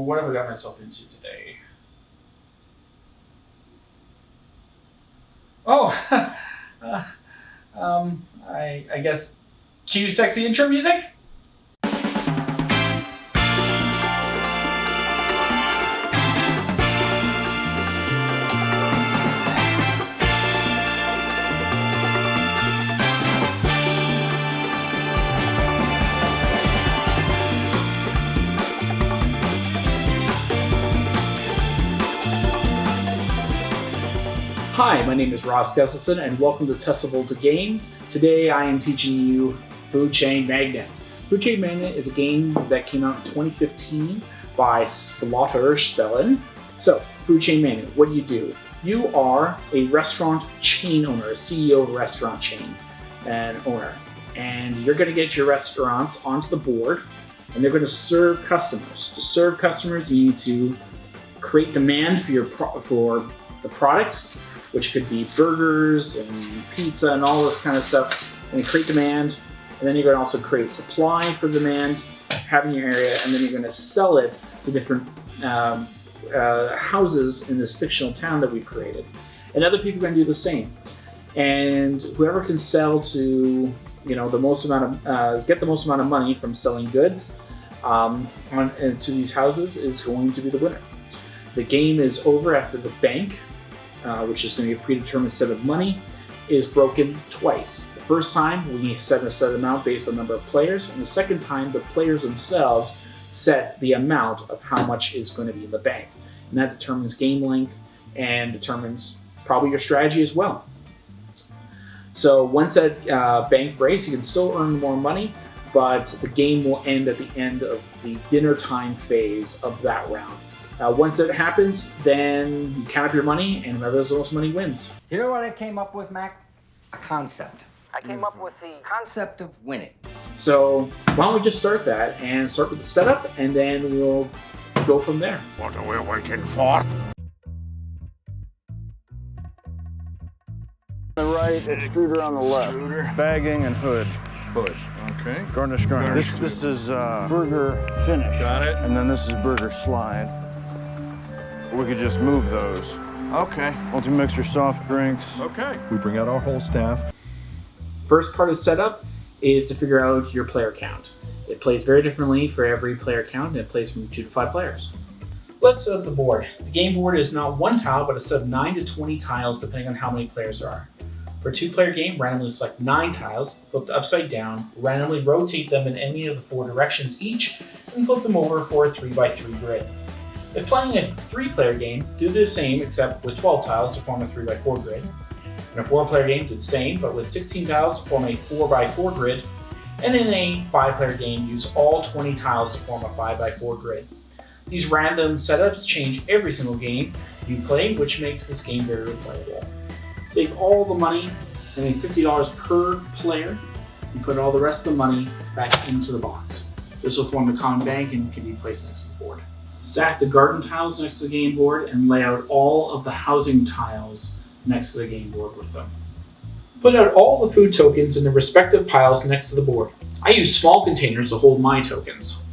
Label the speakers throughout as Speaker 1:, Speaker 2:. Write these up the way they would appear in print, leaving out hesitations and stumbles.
Speaker 1: what have I got myself into today? Oh, I guess cue sexy intro music? Hi, my name is Ross Gustafson and welcome to Tesla Volta Games. Today I am teaching you Food Chain Magnate. Food Chain Magnate is a game that came out in 2015 by Splotter Spellen. So, Food Chain Magnate, what do? You are a restaurant chain owner, a CEO of a restaurant chain and owner. And you're going to get your restaurants onto the board and they're going to serve customers. To serve customers, you need to create demand for the products, which could be burgers and pizza and all this kind of stuff, and create demand. And then you're going to also create supply for demand, have in your area, and then you're going to sell it to different houses in this fictional town that we've created. And other people are going to do the same. And whoever can sell to, the most amount of, get the most amount of money from selling goods to these houses is going to be the winner. The game is over after the bank, which is going to be a predetermined set of money, is broken twice. The first time, we set a set amount based on the number of players, and the second time, the players themselves set the amount of how much is going to be in the bank. And that determines game length and determines probably your strategy as well. So once that bank breaks, you can still earn more money, but the game will end at the end of the dinner time phase of that round. Once that happens, then you count up your money, and whoever has the most money wins.
Speaker 2: You know what I came up with, Mac? A concept. I came up with the concept of winning.
Speaker 1: So why don't we just start that and start with the setup, and then we'll go from there.
Speaker 3: What are we waiting for?
Speaker 4: The right, extruder on the left.
Speaker 3: Extruder.
Speaker 4: Bagging and hood.
Speaker 3: Hood. Okay.
Speaker 4: Garnish. This is burger finish.
Speaker 3: Got it.
Speaker 4: And then this is burger slide. We could just move those.
Speaker 3: Okay.
Speaker 4: Multi-mix your soft drinks.
Speaker 3: Okay.
Speaker 5: We bring out our whole staff.
Speaker 1: First part of setup is to figure out your player count. It plays very differently for every player count, and it plays from 2 to 5 players. Let's set up the board. The game board is not 1 tile, but a set of 9 to 20 tiles depending on how many players there are. For a 2-player game, randomly select 9 tiles, flipped upside down, randomly rotate them in any of the 4 directions each, and flip them over for a 3x3 grid. If playing a 3-player game, do the same except with 12 tiles to form a 3x4 grid. In a 4-player game, do the same, but with 16 tiles to form a 4x4 grid. And in a 5-player game, use all 20 tiles to form a 5x4 grid. These random setups change every single game you play, which makes this game very replayable. Take all the money, I mean $50 per player, and put all the rest of the money back into the box. This will form the common bank and can be placed next to the board. Stack the garden tiles next to the game board and lay out all of the housing tiles next to the game board with them. Put out all the food tokens in the respective piles next to the board. I use small containers to hold my tokens.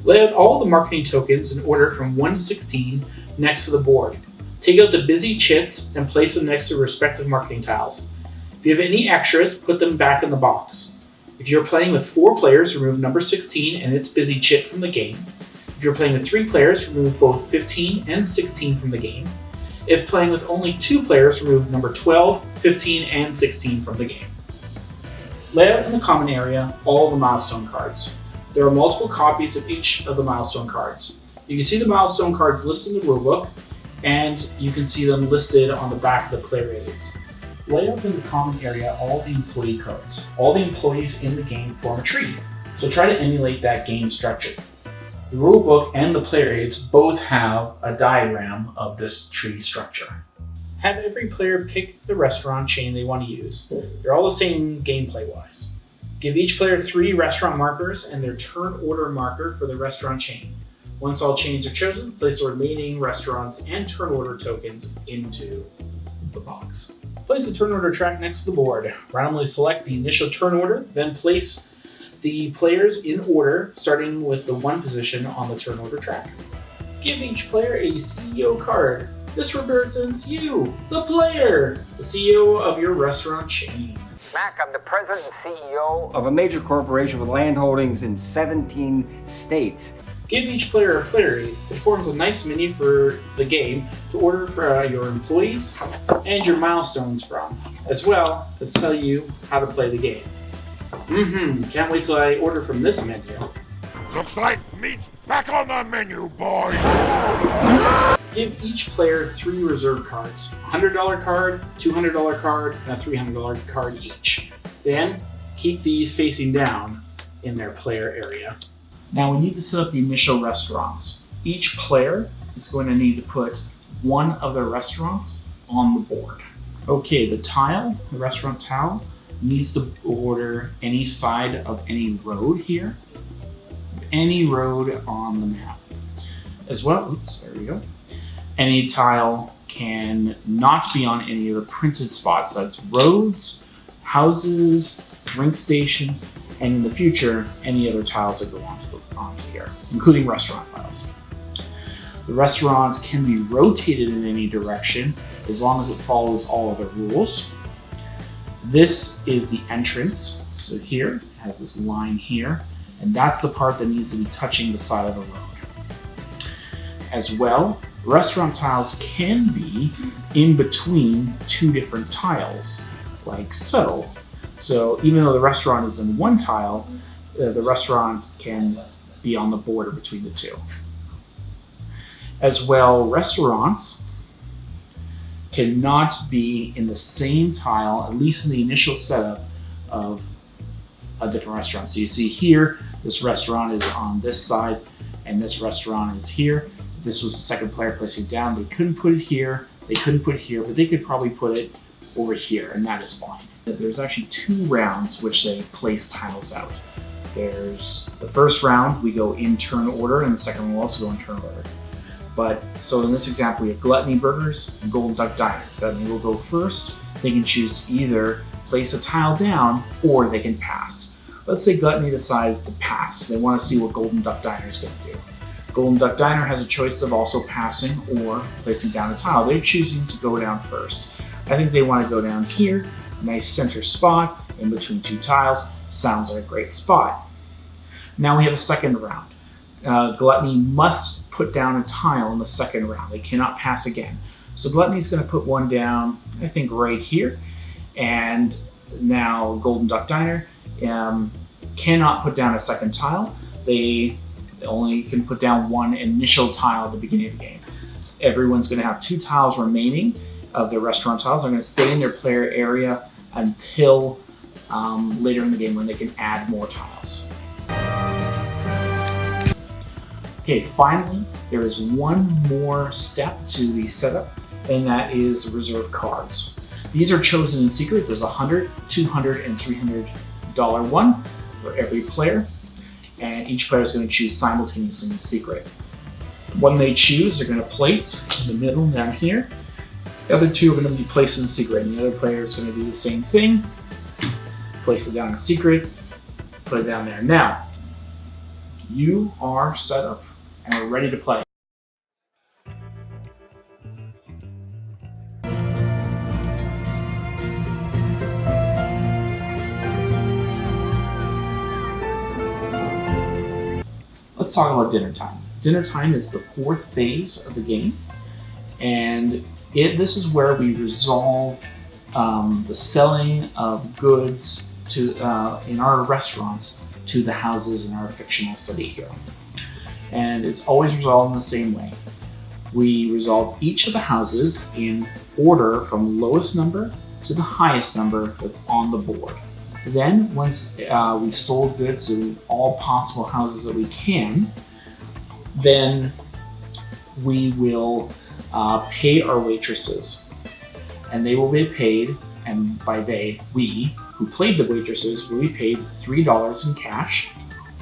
Speaker 1: Lay out all the marketing tokens in order from 1 to 16 next to the board. Take out the busy chits and place them next to respective marketing tiles. If you have any extras, put them back in the box. If you're playing with 4 players, remove number 16 and its busy chit from the game. If you're playing with 3 players, remove both 15 and 16 from the game. If playing with only 2 players, remove number 12, 15, and 16 from the game. Lay out in the common area all the milestone cards. There are multiple copies of each of the milestone cards. You can see the milestone cards listed in the rulebook, and you can see them listed on the back of the player aids. Lay out in the common area all the employee cards. All the employees in the game form a tree, so try to emulate that game structure. The rulebook and the player aids both have a diagram of this tree structure. Have every player pick the restaurant chain they want to use. They're all the same gameplay-wise. Give each player 3 restaurant markers and their turn order marker for the restaurant chain. Once all chains are chosen, place the remaining restaurants and turn order tokens into the box. Place the turn order track next to the board. Randomly select the initial turn order, then place the players in order, starting with the 1 position on the turn order track. Give each player a CEO card. This represents you, the player, the CEO of your restaurant chain.
Speaker 2: Mac, I'm the president and CEO of a major corporation with land holdings in 17 states.
Speaker 1: Give each player a player aid. It forms a nice menu for the game to order for your employees and your milestones from, as well as tell you how to play the game. Can't wait till I order from this menu.
Speaker 3: Looks like meat's back on the menu, boys!
Speaker 1: Give each player 3 reserve cards, a $100 card, $200 card, and a $300 card each. Then, keep these facing down in their player area. Now we need to set up the initial restaurants. Each player is going to need to put one of their restaurants on the board. Okay, the restaurant tile, needs to order any side of any road here, any road on the map. As well, oops, there we go. Any tile can not be on any of the printed spots. That's roads, houses, drink stations, and in the future, any other tiles that go onto here, including restaurant tiles. The restaurant can be rotated in any direction as long as it follows all other rules. This is the entrance. So here, it has this line here, and that's the part that needs to be touching the side of the road. As well, restaurant tiles can be in between 2 different tiles, like so. So even though the restaurant is in one tile, the restaurant can be on the border between the 2. As well, restaurants cannot be in the same tile, at least in the initial setup of a different restaurant. So you see here, this restaurant is on this side, and this restaurant is here. This was the second player placing down. They couldn't put it here, they couldn't put it here, but they could probably put it over here, and that is fine. There's actually 2 rounds which they place tiles out. There's the first round, we go in turn order, and the second one will also go in turn order. But, so in this example, we have Gluttony Burgers and Golden Duck Diner. Gluttony will go first. They can choose to either place a tile down, or they can pass. Let's say Gluttony decides to pass. They want to see what Golden Duck Diner is going to do. Golden Duck Diner has a choice of also passing or placing down a tile. They're choosing to go down first. I think they want to go down here, nice center spot in between 2 tiles. Sounds like a great spot. Now we have a second round. Gluttony must put down a tile in the second round. They cannot pass again. So Gluttony's going to put one down, I think right here. And now Golden Duck Diner cannot put down a second tile. They only can put down one initial tile at the beginning of the game. Everyone's going to have 2 tiles remaining of their restaurant tiles. They're going to stay in their player area until later in the game when they can add more tiles. Okay, finally, there is one more step to the setup, and that is reserve cards. These are chosen in secret. There's a $100, $200, and $300 one for every player, and each player is going to choose simultaneously in secret. One they choose, they're going to place in the middle down here. The other 2 are going to be placed in secret, and the other player is going to do the same thing. Place it down in secret, put it down there. Now, you are set up and are ready to play. Let's talk about dinner time. Dinner time is the 4th phase of the game, and this is where we resolve the selling of goods to in our restaurants to the houses in our fictional city here. And it's always resolved in the same way. We resolve each of the houses in order from lowest number to the highest number that's on the board. Then, once we've sold goods to all possible houses that we can, then we will pay our waitresses. And they will be paid, and by they, we, who played the waitresses, will be paid $3 in cash,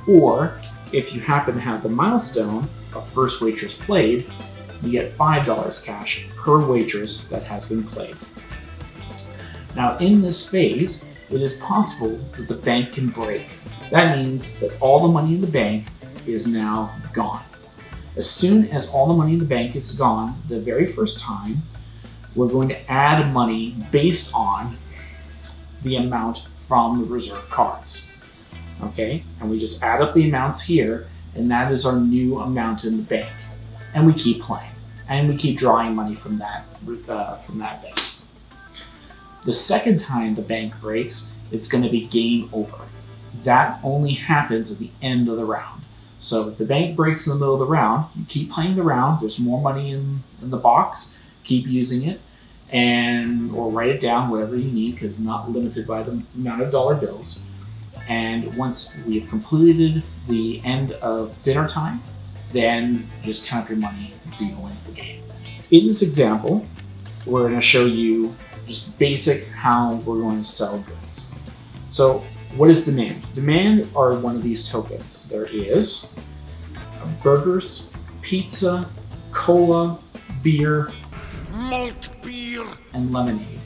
Speaker 1: or if you happen to have the milestone of first waitress played, you get $5 cash per waitress that has been played. Now in this phase, it is possible that the bank can break. That means that all the money in the bank is now gone. As soon as all the money in the bank is gone, the very first time, we're going to add money based on the amount from the reserve cards. Okay, and we just add up the amounts here, and that is our new amount in the bank. And we keep playing, and we keep drawing money from that bank. The second time the bank breaks, it's going to be game over. That only happens at the end of the round. So if the bank breaks in the middle of the round, you keep playing the round. There's more money in the box. Keep using it, or write it down, whatever you need, because it's not limited by the amount of dollar bills. And once we have completed the end of dinner time, then just count your money and see who wins the game. In this example, we're going to show you just basic how we're going to sell goods. So what is demand? Demand are one of these tokens. There is burgers, pizza, cola, beer,
Speaker 3: Malt beer.
Speaker 1: and lemonade.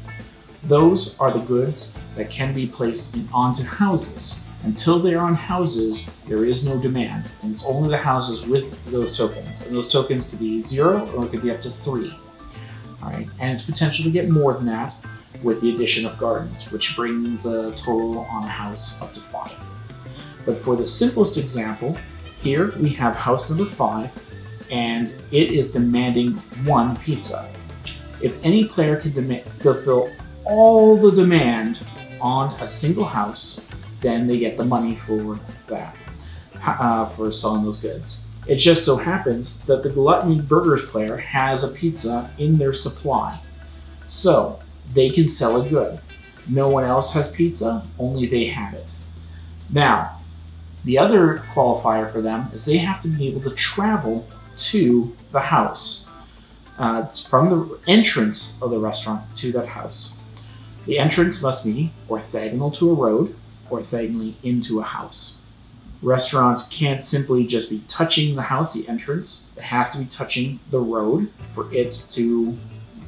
Speaker 1: Those are the goods that can be placed onto houses. Until they are on houses, there is no demand, and it's only the houses with those tokens. And those tokens could be 0 or it could be up to 3. All right, and it's potential to get more than that with the addition of gardens, which bring the total on a house up to 5. But for the simplest example, here we have house number 5, and it is demanding 1 pizza. If any player can fulfill all the demand on a single house, then they get the money for that, for selling those goods. It just so happens that the Gluttony Burgers player has a pizza in their supply, so they can sell a good. No one else has pizza, only they have it. Now, the other qualifier for them is they have to be able to travel to the house, from the entrance of the restaurant to that house. The entrance must be orthogonal to a road, orthogonally into a house. Restaurants can't simply just be touching the house, the entrance. It has to be touching the road for it to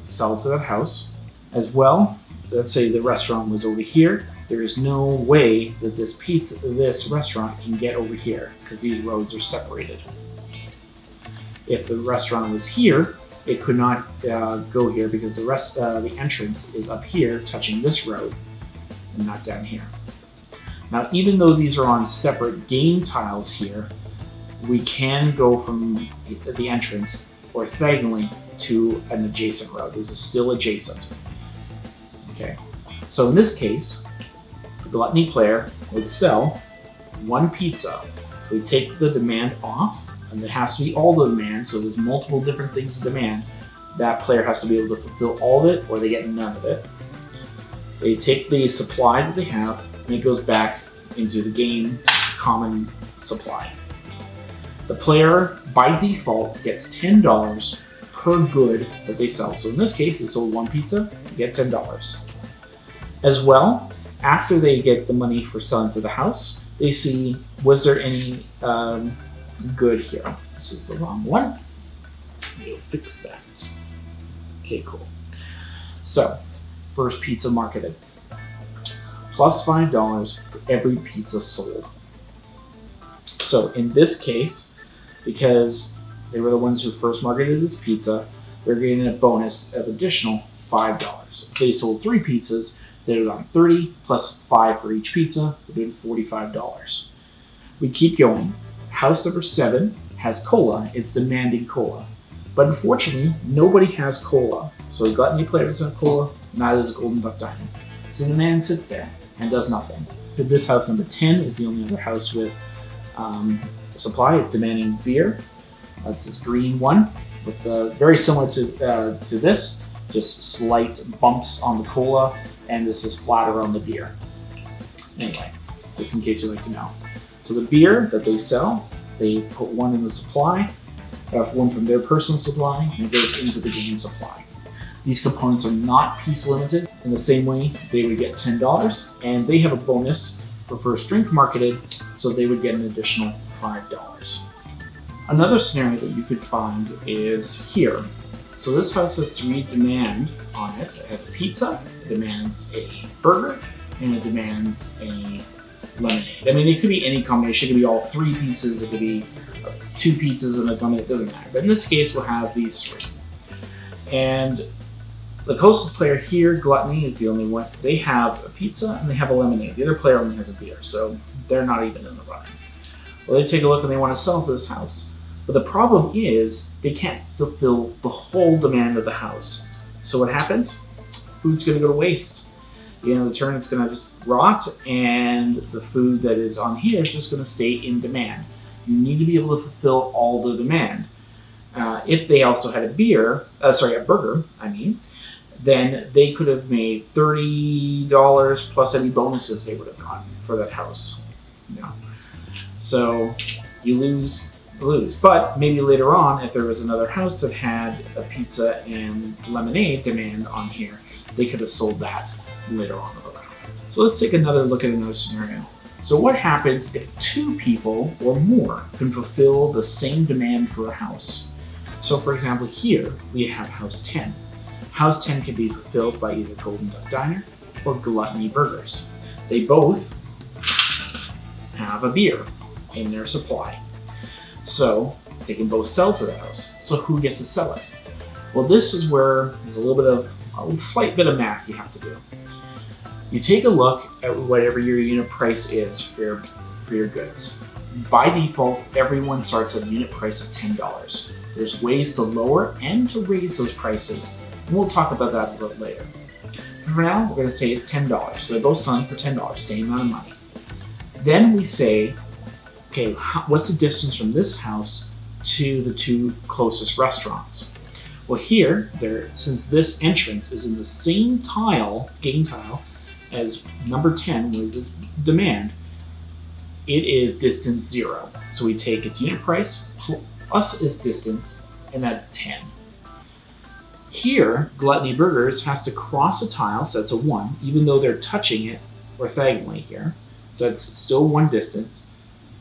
Speaker 1: sell to that house. As well, let's say the restaurant was over here. There is no way that this restaurant can get over here because these roads are separated. If the restaurant was here, it could not go here because the entrance is up here touching this road and not down here. Now, even though these are on separate game tiles here, we can go from the entrance orthogonally to an adjacent road. This is still adjacent. Okay, so in this case, the Gluttony player would sell 1 pizza. So we take the demand off, and it has to be all the demand, so there's multiple different things to demand. That player has to be able to fulfill all of it, or they get none of it. They take the supply that they have, and it goes back into the game common supply. The player, by default, gets $10 per good that they sell. So in this case, they sold 1 pizza, they get $10. As well, after they get the money for selling to the house, they see, was there any good here? This is the wrong one. We'll fix that. Okay, cool. So, first pizza marketed. Plus $5 for every pizza sold. So in this case, because they were the ones who first marketed this pizza, they're getting a bonus of additional $5. If they sold 3 pizzas, they would have done 30 plus 5 for each pizza, they're doing $45. We keep going. House number 7 has cola, it's demanding cola. But unfortunately, nobody has cola. So Gluttony players have cola, neither does Golden Duck Diamond. So the man sits there and does nothing. This house number 10 is the only other house with supply. It's demanding beer. That's this green one, with very similar to this, just slight bumps on the cola, and this is flatter on the beer. Anyway, just in case you'd like to know. So the beer that they sell, they put 1 in the supply, 1 from their personal supply, and it goes into the game supply. These components are not piece limited. In the same way, they would get $10, and they have a bonus for first drink marketed, so they would get an additional $5. Another scenario that you could find is here. So this house has 3 demand on it. It has a pizza, it demands a burger, and it demands a lemonade. I mean, it could be any combination. It could be all 3 pizzas. It could be 2 pizzas and a lemonade. It doesn't matter. But in this case, we'll have these 3. And the closest player here, Gluttony, is the only one. They have a pizza and they have a lemonade. The other player only has a beer, so they're not even in the running. Well, they take a look and they want to sell to this house. But the problem is they can't fulfill the whole demand of the house. So what happens? Food's going to go to waste. The end of the turn, it's going to just rot, and the food that is on here is just going to stay in demand. You need to be able to fulfill all the demand. If they also had a burger, then they could have made $30 plus any bonuses they would have gotten for that house. So you lose. But maybe later on, if there was another house that had a pizza and lemonade demand on here, they could have sold that later on in the round. So let's take another look at another scenario. So what happens if 2 people or more can fulfill the same demand for a house? So for example, here we have House 10. House 10 can be fulfilled by either Golden Duck Diner or Gluttony Burgers. They both have a beer in their supply. So they can both sell to the house. So who gets to sell it? Well, this is where there's a slight bit of math you have to do. You take a look at whatever your unit price is for your goods. By default, everyone starts at a unit price of $10. There's ways to lower and to raise those prices, and we'll talk about that a little later. For now, we're going to say it's $10. So they're both selling for $10, same amount of money. Then we say, okay, what's the distance from this house to the 2 closest restaurants? Well, here, since this entrance is in the same game tile as number 10, where the demand, it is distance 0. So we take its unit price plus its distance, and that's 10. Here, Gluttony Burgers has to cross a tile, so that's a 1, even though they're touching it orthogonally here. So that's still 1 distance.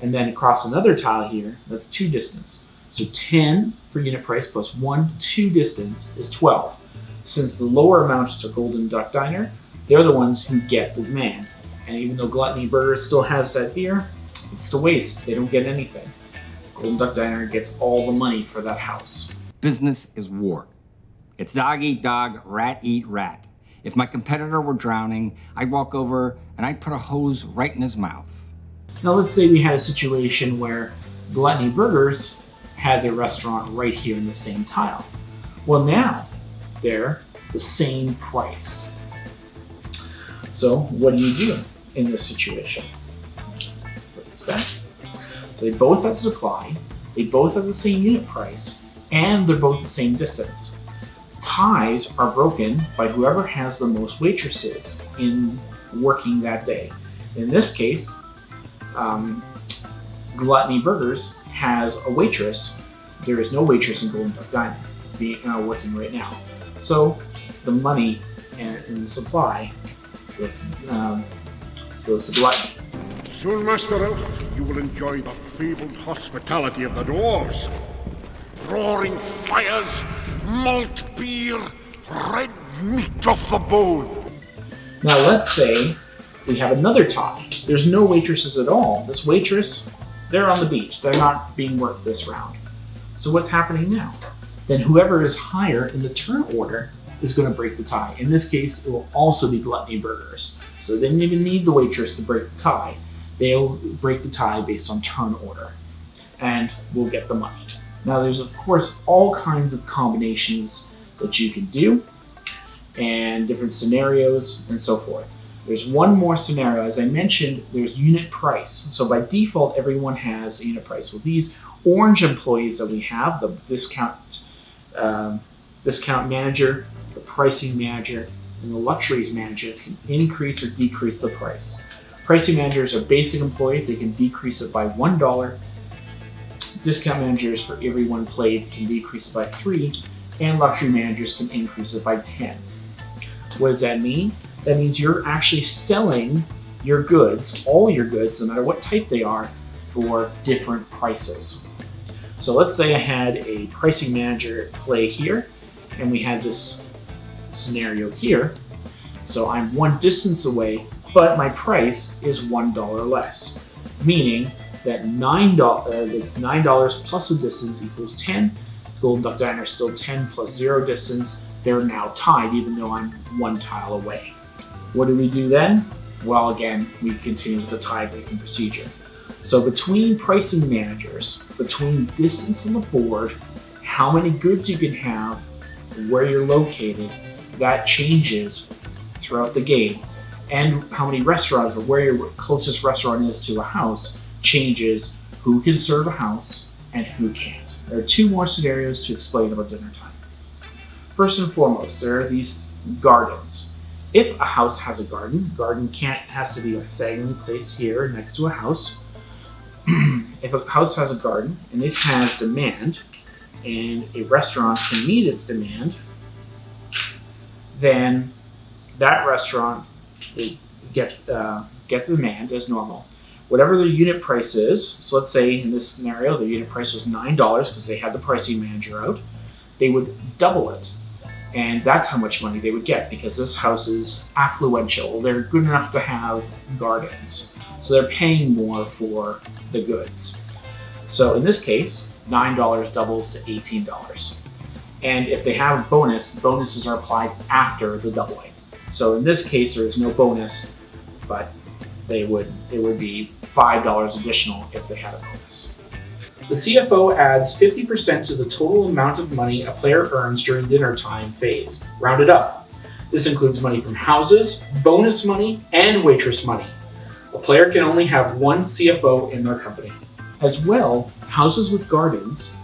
Speaker 1: And then across another tile here, that's 2 distance. So 10 for unit price plus 1, 2 distance is 12. Since the lower amounts are Golden Duck Diner, they're the ones who get the demand. And even though Gluttony Burgers still has that beer, it's to waste. They don't get anything. Golden Duck Diner gets all the money for that house.
Speaker 2: Business is war. It's dog eat dog, rat eat rat. If my competitor were drowning, I'd walk over and I'd put a hose right in his mouth.
Speaker 1: Now let's say we had a situation where Gluttony Burgers had their restaurant right here in the same tile. Well, now they're the same price. So what do you do in this situation? Let's put this back. So they both have supply, they both have the same unit price, and they're both the same distance. Ties are broken by whoever has the most waitresses in working that day. In this case, Gluttony Burgers has a waitress. There is no waitress in Golden Duck Diner working right now. So the money and the supply goes to Gluttony.
Speaker 3: Soon, Master Elf, you will enjoy the fabled hospitality of the dwarves. Roaring fires, malt beer, red meat off the bone.
Speaker 1: Now let's say we have another tie. There's no waitresses at all. This waitress, they're on the beach. They're not being worked this round. So what's happening now? Then whoever is higher in the turn order is going to break the tie. In this case, it will also be Gluttony Burgers. So they didn't even need the waitress to break the tie. They'll break the tie based on turn order, and we'll get the money. Now there's of course all kinds of combinations that you can do, and different scenarios and so forth. There's one more scenario. As I mentioned, there's unit price. So by default, everyone has a unit price. Well, these orange employees that we have, the discount manager, the pricing manager, and the luxuries manager can increase or decrease the price. Pricing managers are basic employees. They can decrease it by $1. Discount managers for every 1 plate can decrease it by 3, and luxury managers can increase it by 10. What does that mean? That means you're actually selling your goods, all your goods, no matter what type they are, for different prices. So let's say I had a pricing manager play here, and we had this scenario here. So I'm one distance away, but my price is $1 less, meaning that $9 plus a distance equals 10. Golden Duck Diner is still 10 plus 0 distance. They're now tied, even though I'm one tile away. What do we do then? Well, again, we continue with the tie-breaking procedure. So between pricing managers, between distance on the board, how many goods you can have, where you're located, that changes throughout the game. And how many restaurants, or where your closest restaurant is to a house, changes who can serve a house and who can't. There are two more scenarios to explain about dinner time. First and foremost, there are these gardens. If a house has a garden has to be diagonally placed here next to a house. If a house has a garden and it has demand, and a restaurant can meet its demand, then that restaurant will get the demand as normal. Whatever the unit price is, so let's say in this scenario the unit price was $9 because they had the pricing manager out, they would double it. And that's how much money they would get because this house is affluential. They're good enough to have gardens. So they're paying more for the goods. So in this case, $9 doubles to $18. And if they have a bonus, bonuses are applied after the doubling. So in this case, there is no bonus, it would be $5 additional if they had a bonus. The CFO adds 50% to the total amount of money a player earns during dinner time phase, rounded up. This includes money from houses, bonus money, and waitress money. A player can only have one CFO in their company. As well, houses with gardens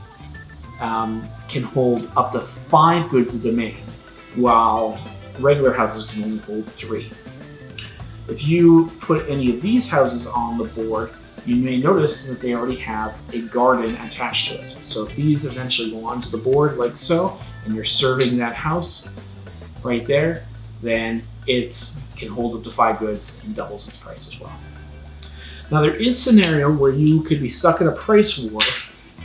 Speaker 1: can hold up to 5 goods of demand, while regular houses can only hold 3. If you put any of these houses on the board, you may notice that they already have a garden attached to it. So if these eventually go onto the board like so, and you're serving that house right there, then it can hold up to 5 goods and doubles its price as well. Now there is a scenario where you could be stuck in a price war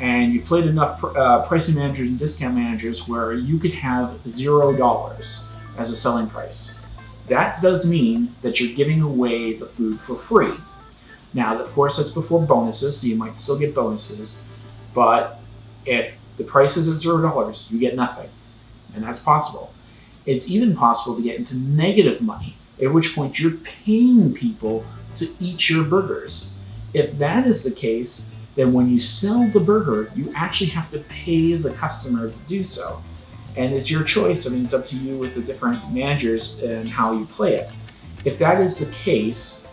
Speaker 1: and you played enough pricing managers and discount managers where you could have $0 as a selling price. That does mean that you're giving away the food for free. Now, of course, that's before bonuses, so you might still get bonuses, but if the price is at $0, you get nothing, and that's possible. It's even possible to get into negative money, at which point you're paying people to eat your burgers. If that is the case, then when you sell the burger, you actually have to pay the customer to do so. And it's your choice. I mean, it's up to you with the different managers and how you play it. If that is the case,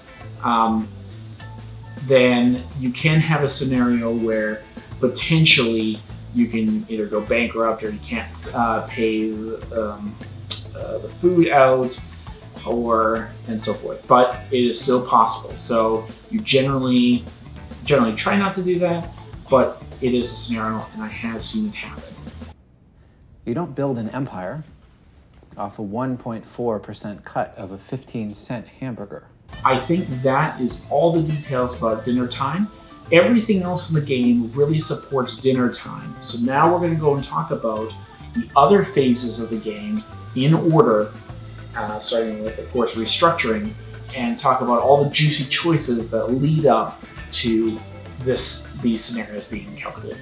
Speaker 1: then you can have a scenario where potentially you can either go bankrupt or you can't pay the food out, and so forth. But it is still possible. So you generally try not to do that, but it is a scenario, and I have seen it happen.
Speaker 5: You don't build an empire off a 1.4% cut of a 15-cent hamburger.
Speaker 1: I think that is all the details about dinner time. Everything else in the game really supports dinner time. So now we're going to go and talk about the other phases of the game in order, starting with, of course, restructuring, and talk about all the juicy choices that lead up to these scenarios being calculated.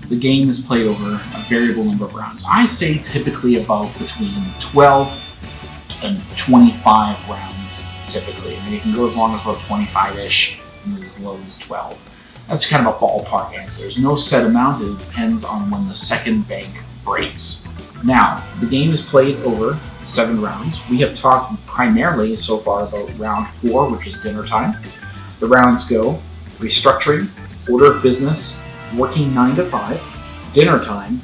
Speaker 1: The game is played over a variable number of rounds. I say typically about between 12 and 25 rounds, typically. I mean, it can go as long as about 25-ish and as low as 12. That's kind of a ballpark answer. There's no set amount. It depends on when the second bank breaks. Now, the game is played over 7 rounds. We have talked primarily so far about round 4, which is dinner time. The rounds go restructuring, order of business, working 9 to 5, dinner time,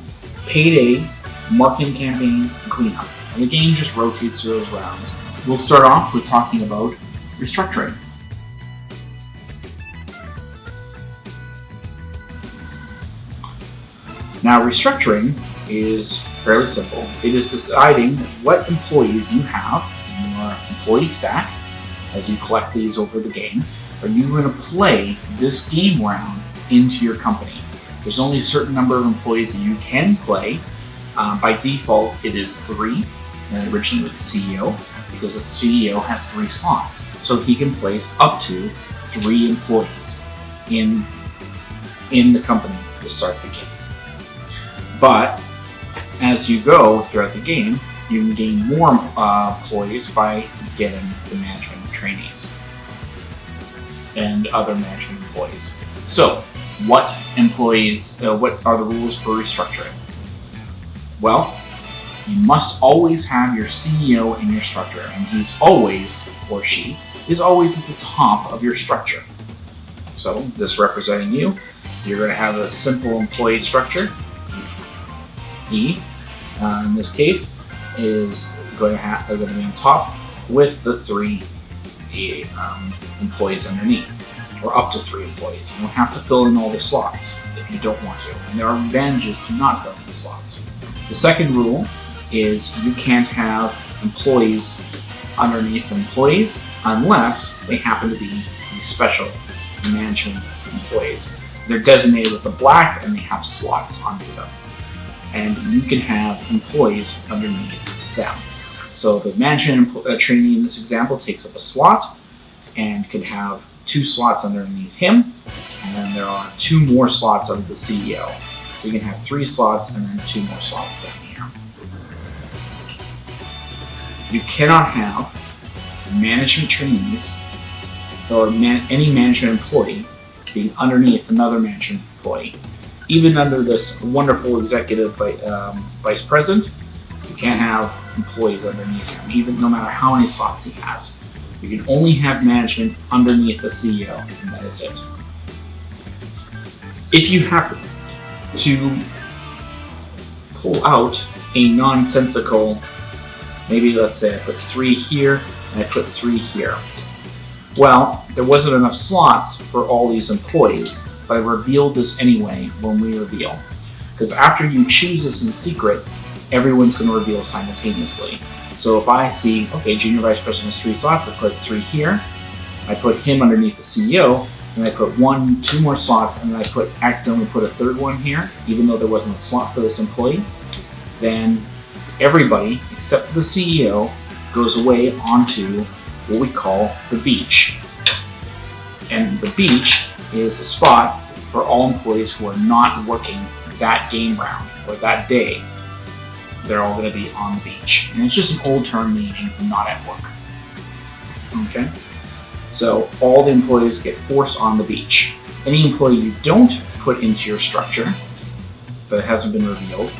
Speaker 1: payday, marketing campaign, cleanup. And the game just rotates through those rounds. We'll start off with talking about restructuring. Now, restructuring is fairly simple. It is deciding what employees you have in your employee stack as you collect these over the game. Are you going to play this game round into your company? There's only a certain number of employees that you can play, By default, it is 3, and originally with the CEO, because the CEO has 3 slots. So he can place up to 3 employees in the company to start the game. But as you go throughout the game, you can gain more employees by getting the management trainees and other management employees. So, what are the rules for restructuring? Well, you must always have your CEO in your structure, and he's always, or she, is always at the top of your structure. So, this representing you, you're going to have a simple employee structure. E, in this case, is going to be on top with the 3 employees underneath, or up to 3 employees. You don't have to fill in all the slots if you don't want to, and there are advantages to not filling the slots. The second rule is you can't have employees underneath employees unless they happen to be these special management employees. They're designated with the black and they have slots under them. And you can have employees underneath them. So the management trainee in this example takes up a slot and could have 2 slots underneath him, and then there are 2 more slots under the CEO. So you can have 3 slots and then 2 more slots down here. You cannot have management trainees or any management employee being underneath another management employee. Even under this wonderful executive vice president, you can't have employees underneath him, even no matter how many slots he has. You can only have management underneath the CEO, and that is it. If you happen to pull out a nonsensical, maybe let's say I put 3 here and I put 3 here. Well, there wasn't enough slots for all these employees, but I revealed this anyway when we reveal. Because after you choose this in secret, everyone's going to reveal simultaneously. So if I see, okay, Junior Vice President has 3 slots, I put 3 here, I put him underneath the CEO, and I put 2 more slots, and then I accidentally put a 3rd one here, even though there wasn't a slot for this employee, then everybody, except for the CEO, goes away onto what we call the beach. And the beach is a spot for all employees who are not working that game round or that day. They're all going to be on the beach. And it's just an old term meaning not at work. Okay? So all the employees get forced on the beach. Any employee you don't put into your structure that hasn't been revealed,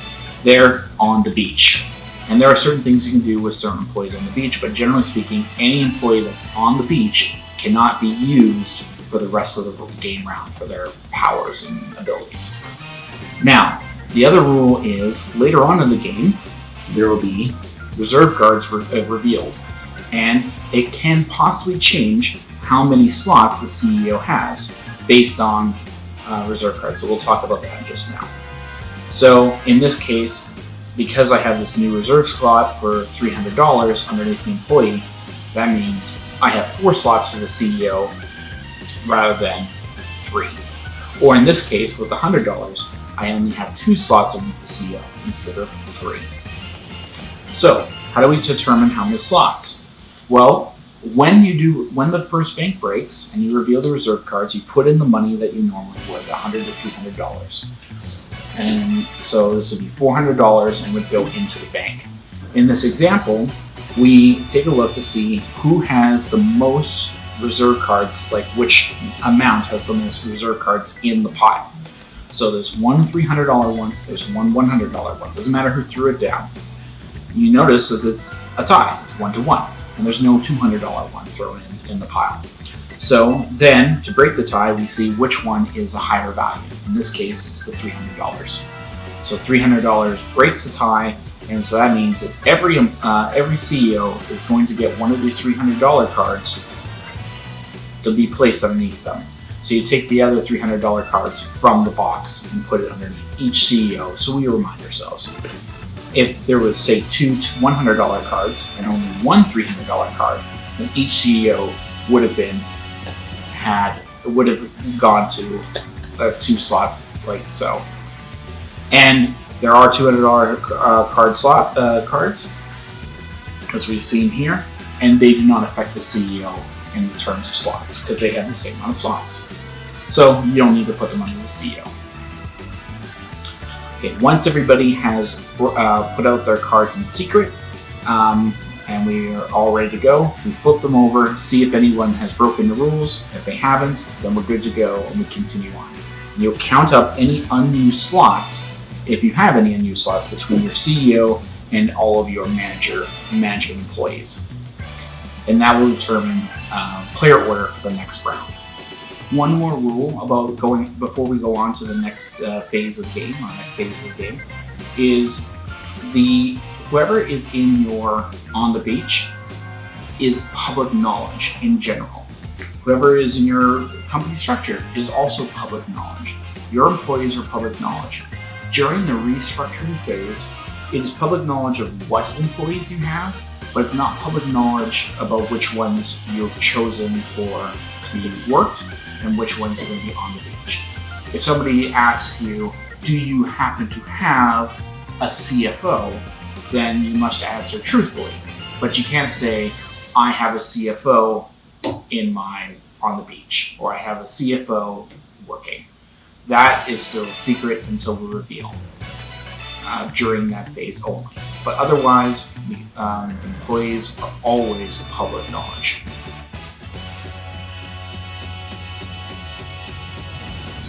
Speaker 1: they're on the beach. And there are certain things you can do with certain employees on the beach, but generally speaking, any employee that's on the beach cannot be used for the rest of the game round for their powers and abilities. Now, the other rule is later on in the game, there will be reserve cards revealed, and it can possibly change how many slots the CEO has based on reserve cards. So we'll talk about that just now. So in this case, because I have this new reserve slot for $300 underneath the employee, that means I have 4 slots for the CEO rather than 3. Or in this case, with $100, I only have 2 slots underneath the CEO instead of 3. So, how do we determine how many slots? Well, when the first bank breaks and you reveal the reserve cards, you put in the money that you normally would, $100 to $300. And so this would be $400 and would go into the bank. In this example, we take a look to see who has the most reserve cards, like which amount has the most reserve cards in the pile. So there's one $300 one, there's one $100 one. Doesn't matter who threw it down. You notice that it's a tie, it's 1-to-1, and there's no $200 one thrown in the pile. So then, to break the tie, we see which one is a higher value. In this case, it's the $300. So $300 breaks the tie, and so that means that every CEO is going to get one of these $300 cards to be placed underneath them. So you take the other $300 cards from the box and put it underneath each CEO, so we remind ourselves. If there was, say, 2 $100 cards and only one $300 card, then each CEO would have gone to 2 slots like so. And There are $200 cards, as we've seen here, and they do not affect the CEO in terms of slots because they have the same amount of slots. So you don't need to put them under the CEO. Okay, once everybody has put out their cards in secret, and we are all ready to go, we flip them over, see if anyone has broken the rules. If they haven't, then we're good to go, and we continue on. And you'll count up any unused slots, if you have any unused slots, between your CEO and all of your management employees. And that will determine player order for the next round. One more rule about before we go on to the next phase of the game, is whoever is in your on the beach is public knowledge in general. Whoever is in your company structure is also public knowledge. Your employees are public knowledge. During the restructuring phase, it is public knowledge of what employees you have, but it's not public knowledge about which ones you've chosen to be worked and which ones are going to be on the beach. If somebody asks you, do you happen to have a CFO, then you must answer truthfully. But you can't say, I have a CFO on the beach, or I have a CFO working. That is still a secret until we reveal during that phase only. But otherwise, employees are always public knowledge.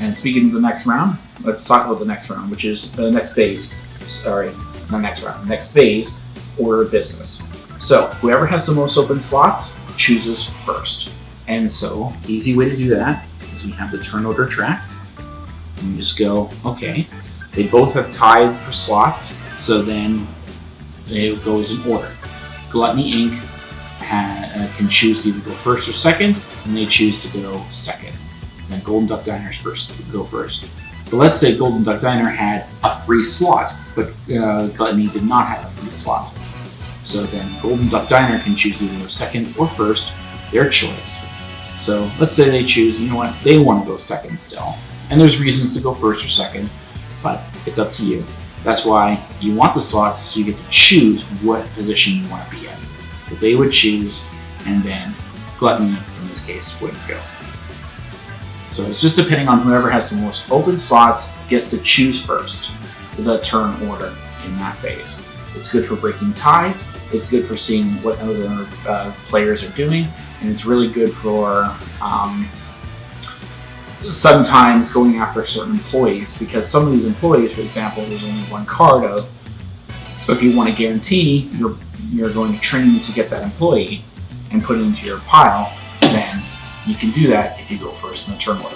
Speaker 1: And speaking of the next round, let's talk about the next round, which is the next phase. Sorry, not next round. Next phase, order of business. So whoever has the most open slots chooses first. And so, easy way to do that is we have the turn order track. And we just go, okay, they both have tied for slots, so then it goes in order. Gluttony Inc. Can choose to either go first or second, and they choose to go second. And then Golden Duck Diner's go first. But let's say Golden Duck Diner had a free slot, but Gluttony did not have a free slot. So then Golden Duck Diner can choose either second or first, their choice. So let's say they choose, you know what, they want to go second still. And there's reasons to go first or second, but it's up to you. That's why you want the slots so you get to choose what position you want to be in. So they would choose, and then Gluttony, in this case, would go. So it's just depending on whoever has the most open slots gets to choose first the turn order in that phase. It's good for breaking ties, it's good for seeing what other players are doing, and it's really good for sometimes going after certain employees, because some of these employees, for example, there's only one card of. So if you want to guarantee you're going to train to get that employee and put it into your pile, then you can do that if you go first in the turn order.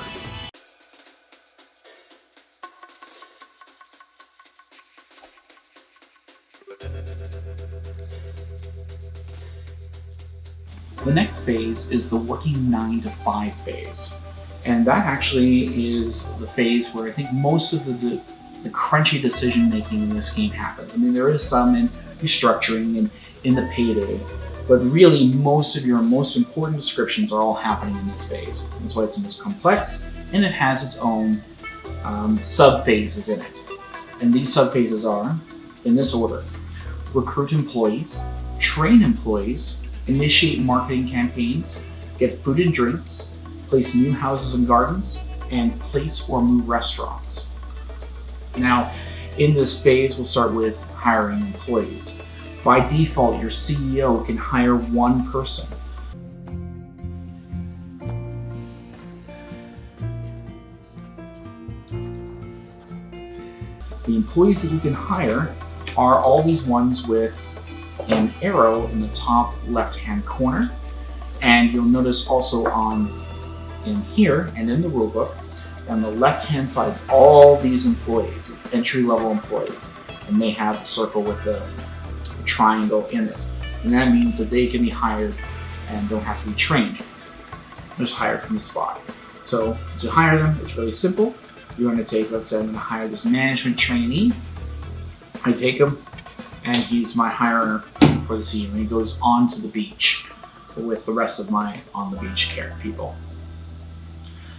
Speaker 1: The next phase is the working 9 to 5 phase. And that actually is the phase where I think most of the crunchy decision making in this game happens. I mean, there is some in restructuring and in the Payday, but really most of your most important descriptions are all happening in this phase. That's why it's the most complex, and it has its own sub-phases in it. And these sub-phases are, in this order: recruit employees, train employees, initiate marketing campaigns, get food and drinks, place new houses and gardens, and place or move restaurants. Now, in this phase, we'll start with hiring employees. By default, your CEO can hire one person. The employees that you can hire are all these ones with an arrow in the top left-hand corner. And you'll notice also in here and in the rulebook, on the left-hand side, all these employees, these entry-level employees, and they have the circle with the triangle in it. And that means that they can be hired and don't have to be trained. They're just hired from the spot. So to hire them, it's really simple. You're going to take, let's say I'm going to hire this management trainee. I take him, and he's my hirer for the scene. And he goes onto the beach with the rest of my on the beach care people.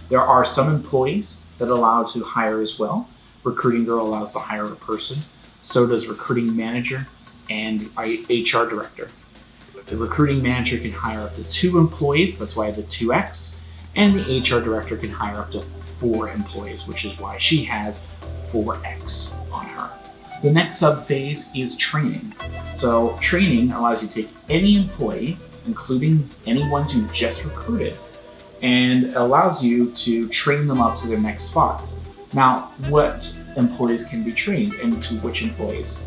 Speaker 1: There are some employees that allow to hire as well. Recruiting Girl allows to hire a person so does recruiting manager and HR director. The recruiting manager can hire up to 2 employees, that's why I have the 2x, and the HR director can hire up to 4 employees, which is why she has 4x on her. The next subphase is training. So training allows you to take any employee, including any ones you just recruited, and allows you to train them up to their next spots. Now, what employees can be trained and to which employees?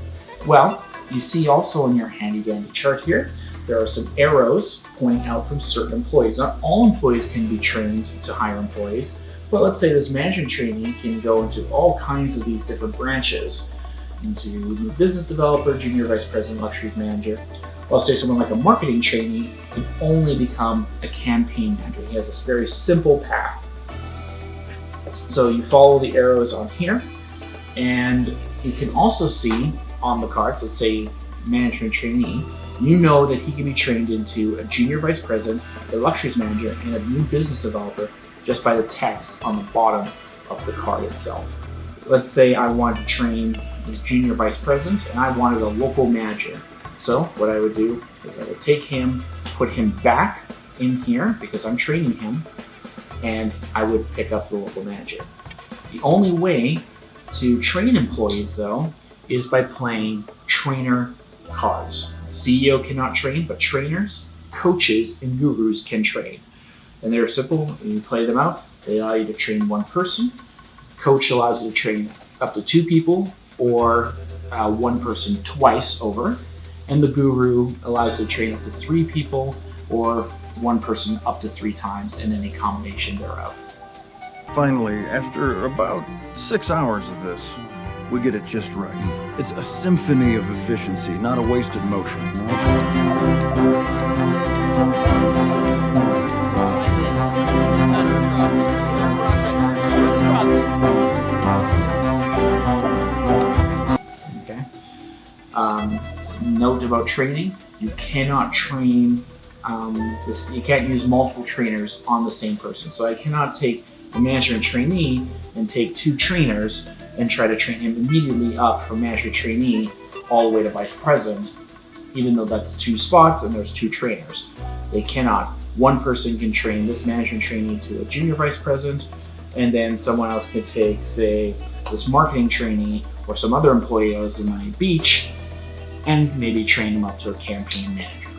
Speaker 1: Well, you see also in your handy dandy chart here, there are some arrows pointing out from certain employees. Not all employees can be trained to hire employees, but let's say this management trainee can go into all kinds of these different branches, into new business developer, junior vice president, luxuries manager. Well, say someone like a marketing trainee can only become a campaign manager. He has this very simple path. So you follow the arrows on here, and you can also see on the cards, let's say management trainee, you know that he can be trained into a junior vice president, a luxuries manager, and a new business developer just by the text on the bottom of the card itself. Let's say I wanted to train this junior vice president and I wanted a local manager. So what I would do is I would take him, put him back in here because I'm training him, and I would pick up the local manager. The only way to train employees though is by playing trainer cards. CEO cannot train, but trainers, coaches, and gurus can train. And they're simple. You play them out. They allow you to train 1 person. Coach allows you to train up to 2 people or 1 person twice over. And the guru allows you to train up to 3 people or 1 person up to 3 times in any combination thereof.
Speaker 4: Finally, after about 6 hours of this, we get it just right. It's a symphony of efficiency, not a wasted motion.
Speaker 1: Okay. Note about training: you cannot train. You can't use multiple trainers on the same person. So I cannot take a manager and trainee and take 2 trainers and try to train him immediately up from manager trainee all the way to vice president, even though that's 2 spots and there's 2 trainers. They cannot. 1 person can train this manager and trainee to a junior vice president, and then someone else could take, say, this marketing trainee or some other employee I was in my beach and maybe train him up to a campaign manager.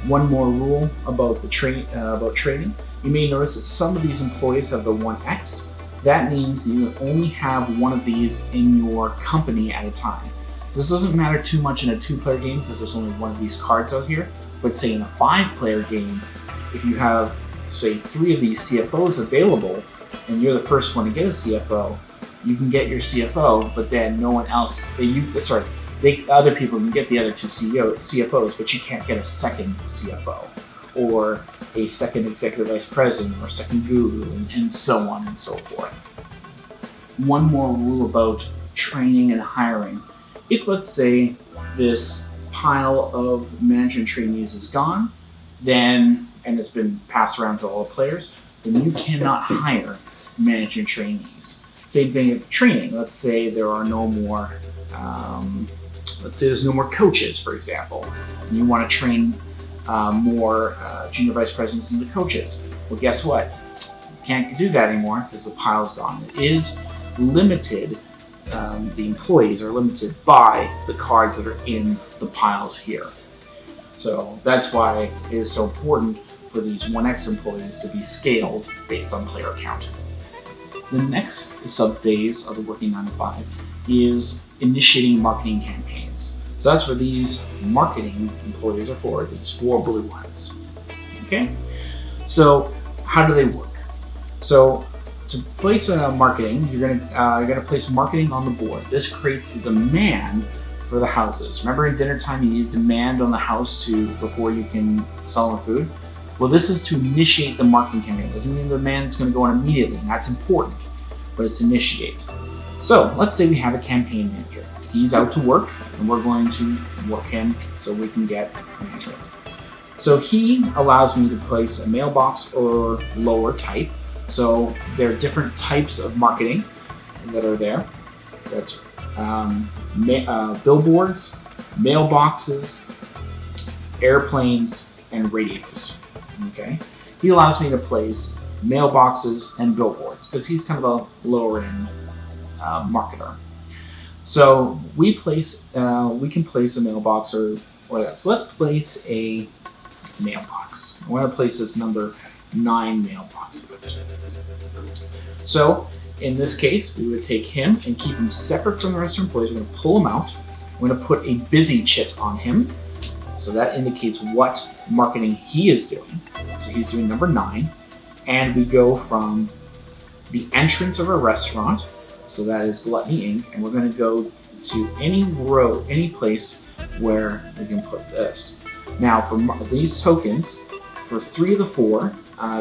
Speaker 1: One more rule about about training. You may notice that some of these employees have the 1x. That means that you only have 1 of these in your company at a time. This doesn't matter too much in a 2-player game because there's only 1 of these cards out here. But say in a 5-player game, if you have, say, 3 of these CFOs available and you're the first one to get a CFO, you can get your CFO, but then no one else, other people can get the other 2 CFOs, but you can't get a second CFO or a second executive vice president or second guru, and so on and so forth. One more rule about training and hiring. If, let's say, this pile of management trainees is gone, then, and it's been passed around to all the players, then you cannot hire management trainees. Same thing with training. Let's say there are no more, let's say there's no more coaches, for example, and you want to train more junior vice presidents into coaches. Well, guess what? You can't do that anymore because the pile's gone. It is limited. The employees are limited by the cards that are in the piles here. So that's why it is so important for these 1x employees to be scaled based on player count. The next sub-phase of the working 9 to 5 is initiating marketing campaigns. So that's where these marketing employees are for, these 4 blue ones. Okay? So how do they work? So to place marketing, you're gonna place marketing on the board. This creates the demand for the houses. Remember in Dinnertime, you need demand on the house before you can sell them food? Well, this is to initiate the marketing campaign. It doesn't mean the demand's gonna go on immediately, and that's important, but it's initiate. So let's say we have a campaign manager. He's out to work, and we're going to work him so we can get a manager. So he allows me to place a mailbox or lower type. So there are different types of marketing that are there. That's billboards, mailboxes, airplanes, and radios. Okay, he allows me to place mailboxes and billboards because he's kind of a lower end marketer. So we can place a mailbox or that. So let's place a mailbox. I want to place this number 9 mailbox. So in this case, we would take him and keep him separate from the rest of our employees. We're going to pull him out. We're going to put a busy chit on him. So that indicates what marketing he is doing. So he's doing number 9. And we go from the entrance of a restaurant, so that is Gluttony Inc., and we're going to go to any road, any place where we can put this. Now, for these tokens, for 3 of the 4,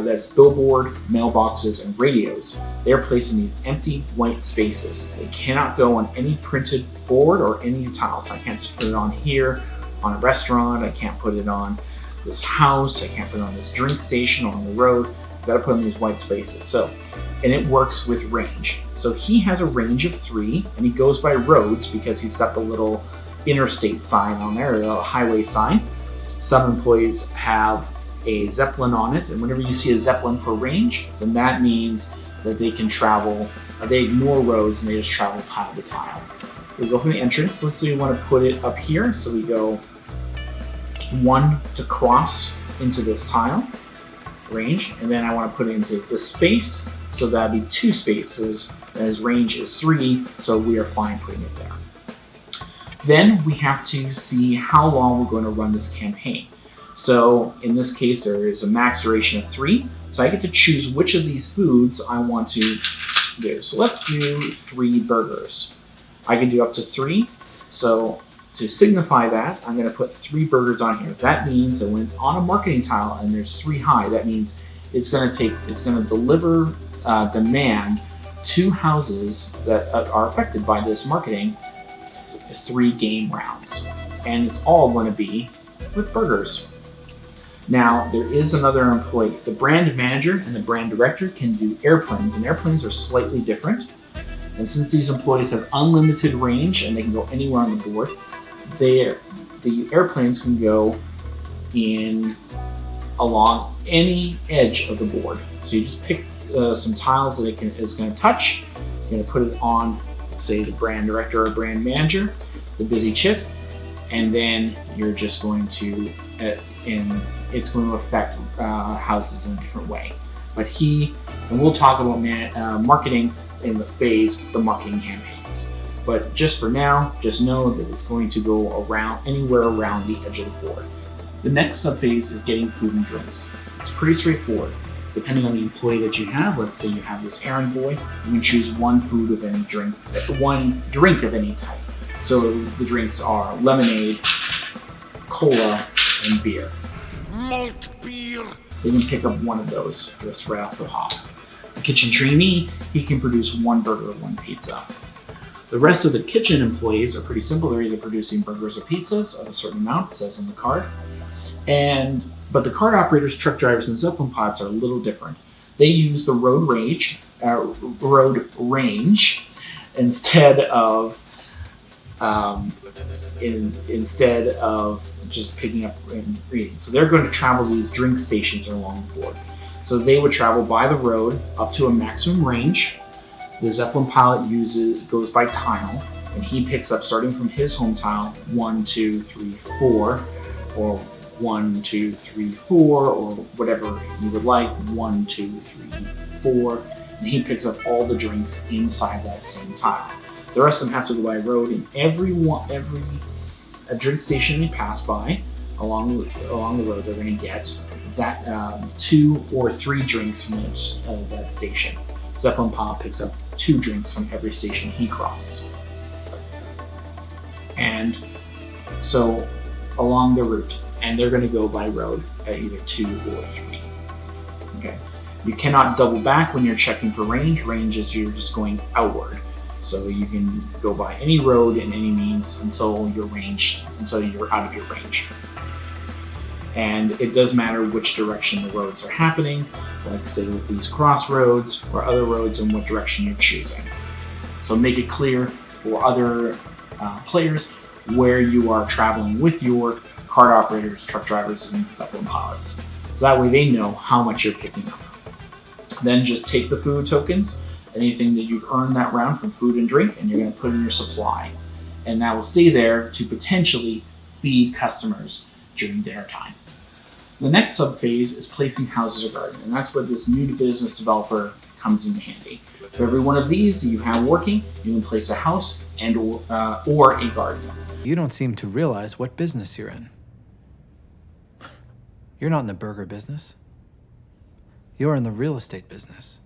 Speaker 1: that's billboard, mailboxes, and radios, they're placed in these empty white spaces. They cannot go on any printed board or any tile. So I can't just put it on here, on a restaurant. I can't put it on this house. I can't put it on this drink station or on the road. I've got to put it in these white spaces. So, and it works with range. So he has a range of 3, and he goes by roads because he's got the little interstate sign on there, the highway sign. Some employees have a Zeppelin on it, and whenever you see a Zeppelin for range, then that means that they can travel, they ignore roads and they just travel tile to tile. We go from the entrance. Let's say we want to put it up here, so we go 1 to cross into this tile range, and then I want to put it into the space, so that'd be 2 spaces, and his range is 3, so we are fine putting it there. Then we have to see how long we're going to run this campaign. So in this case, there is a max duration of 3, so I get to choose which of these foods I want to do. So let's do 3 burgers. I can do up to 3, so to signify that, I'm going to put 3 burgers on here. That means that when it's on a marketing tile and there's 3 high, that means it's going to deliver demand to houses that are affected by this marketing 3 game rounds. And it's all going to be with burgers. Now, there is another employee. The brand manager and the brand director can do airplanes, and airplanes are slightly different. And since these employees have unlimited range and they can go anywhere on the board, the airplanes can go in along any edge of the board. So you just pick some tiles that it's going to touch. You're going to put it on, say, the brand director or brand manager, the busy chit, and then you're just going to, it's going to affect houses in a different way. But and we'll talk about marketing in the marketing campaigns. But just for now, just know that it's going to go around anywhere around the edge of the board. The next subphase is getting food and drinks. It's pretty straightforward. Depending on the employee that you have, let's say you have this errand boy, you can choose 1 food of any drink, 1 drink of any type. So the drinks are lemonade, cola, and beer.
Speaker 3: Malt beer.
Speaker 1: So you can pick up 1 of those just right off the hop. The kitchen trainee, he can produce 1 burger or 1 pizza. The rest of the kitchen employees are pretty simple. They're either producing burgers or pizzas of a certain amount, says on the card. But the cart operators, truck drivers, and Zeppelin pots are a little different. They use the road range instead of just picking up and reading. So they're going to travel these drink stations along the board. So they would travel by the road up to a maximum range. The Zeppelin pilot goes by tile, and he picks up, starting from his home tile, 1, 2, 3, 4, or 1, 2, 3, 4, or whatever you would like, 1, 2, 3, 4, and he picks up all the drinks inside that same tile. The rest of them have to go by road, and every drink station they pass by along the road, they're going to get that 2 or 3 drinks from that station. Zeppelin Pop picks up 2 drinks from every station he crosses. And so along the route, and they're going to go by road at either 2 or 3. Okay. You cannot double back when you're checking for range. Range is you're just going outward. So you can go by any road in any means until you're out of your range. And it does matter which direction the roads are happening, like say with these crossroads or other roads, and what direction you're choosing. So make it clear for other players where you are traveling with your cart operators, truck drivers, and Zeppelin pilots. So that way they know how much you're picking up. Then just take the food tokens, anything that you've earned that round from food and drink, and you're going to put in your supply. And that will stay there to potentially feed customers during dinner time. The next sub-phase is placing houses or gardens, and that's where this new to business developer comes in handy. For every one of these that you have working, you can place a house and or a garden.
Speaker 5: You don't seem to realize what business you're in. You're not in the burger business. You're in the real estate business.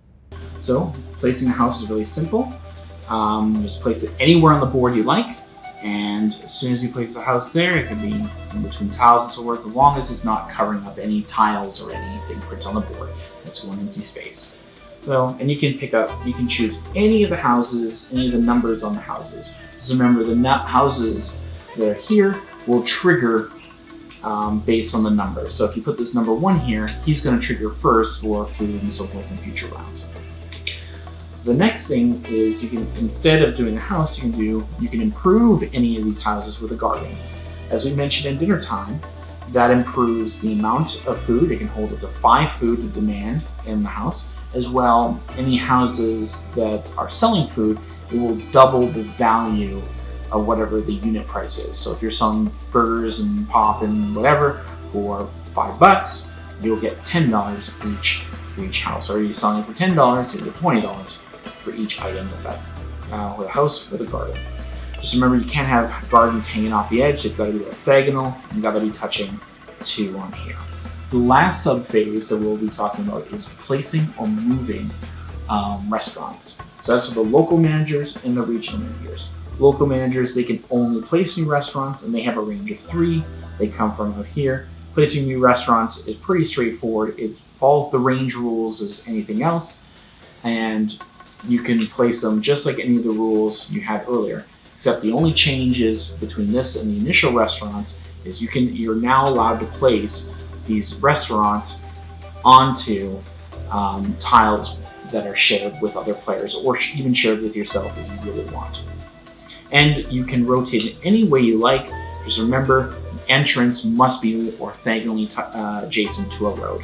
Speaker 1: So placing a house is really simple. Just place it anywhere on the board you like, and as soon as you place the house there, it can be in between tiles and so forth, as long as it's not covering up any tiles or anything printed on the board. That's one empty space. So, and you can choose any of the houses, any of the numbers on the houses. Just remember, the houses that are here will trigger based on the number. So if you put this number 1 here, he's going to trigger first for food and so forth in future rounds. The next thing is you can, instead of doing a house, you can improve any of these houses with a garden. As we mentioned in dinner time, that improves the amount of food. It can hold up to 5 food to demand in the house. As well, any houses that are selling food, it will double the value of whatever the unit price is. So if you're selling burgers and pop and whatever for $5, you'll get $10 for each house. Or you're selling it for $10, you'll get $20 for each item with a house with a garden. Just remember, you can't have gardens hanging off the edge. They've got to be hexagonal and got to be touching 2 on here. The last sub-phase that we'll be talking about is placing or moving restaurants. So that's for the local managers and the regional managers. Local managers, they can only place new restaurants, and they have a range of 3. They come from out here. Placing new restaurants is pretty straightforward. It follows the range rules as anything else, and you can place them just like any of the rules you had earlier, except the only change is between this and the initial restaurants is you're now allowed to place these restaurants onto tiles that are shared with other players, or even shared with yourself if you really want. And you can rotate it any way you like. Just remember, the entrance must be orthogonally adjacent to a road.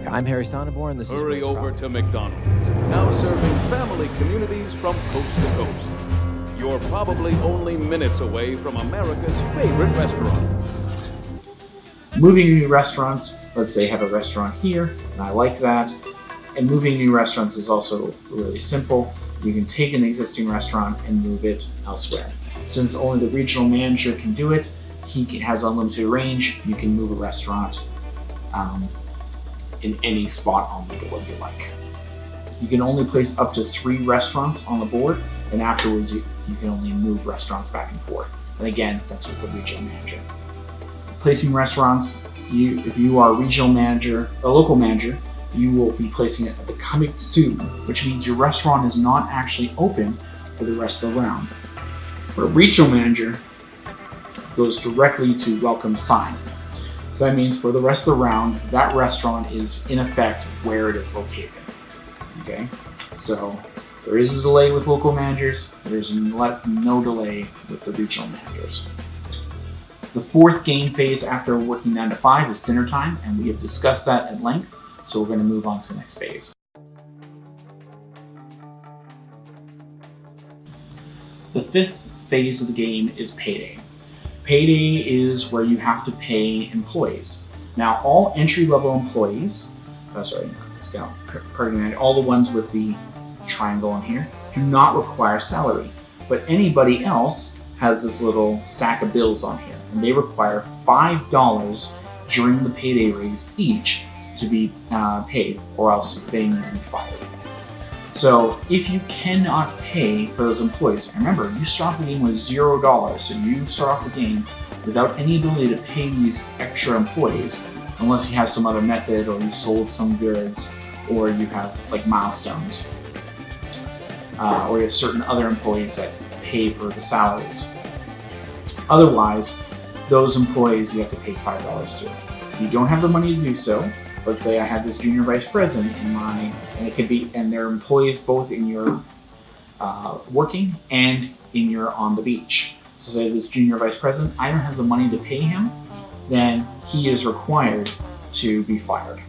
Speaker 5: I'm Harry Sonneborn, and this is
Speaker 6: Hurry over to McDonald's, now serving family communities from coast to coast. You're probably only minutes away from America's favorite restaurant.
Speaker 1: Moving new restaurants, let's say I have a restaurant here, and I like that. And moving new restaurants is also really simple. You can take an existing restaurant and move it elsewhere. Since only the regional manager can do it, he has unlimited range, you can move a restaurant in any spot on the board you like. You can only place up to 3 restaurants on the board, and afterwards you can only move restaurants back and forth. And again, that's with the regional manager. Placing restaurants, if you are a regional manager, a local manager, you will be placing it at the coming soon, which means your restaurant is not actually open for the rest of the round. But a regional manager goes directly to welcome sign. So that means for the rest of the round, that restaurant is in effect where it is located. Okay, so there is a delay with local managers. There's no delay with the regional managers. The 4th game phase after working 9 to 5 is dinner time, and we have discussed that at length. So we're going to move on to the next phase. The 5th phase of the game is Payday. Payday is where you have to pay employees. Now, all entry-level employees, all the ones with the triangle on here, do not require salary. But anybody else has this little stack of bills on here, and they require $5 during the payday raise each to be paid, or else they need to be fired. So if you cannot pay for those employees, remember, you start the game with $0, so you start off the game without any ability to pay these extra employees, unless you have some other method, or you sold some goods, or you have like Milestones, or you have certain other employees that pay for the salaries. Otherwise, those employees you have to pay $5 to. If you don't have the money to do so, let's say I have this junior vice president in my, and it could be, and they're employees both in your working and in your on the beach. So say this junior vice president, I don't have the money to pay him, then he is required to be fired.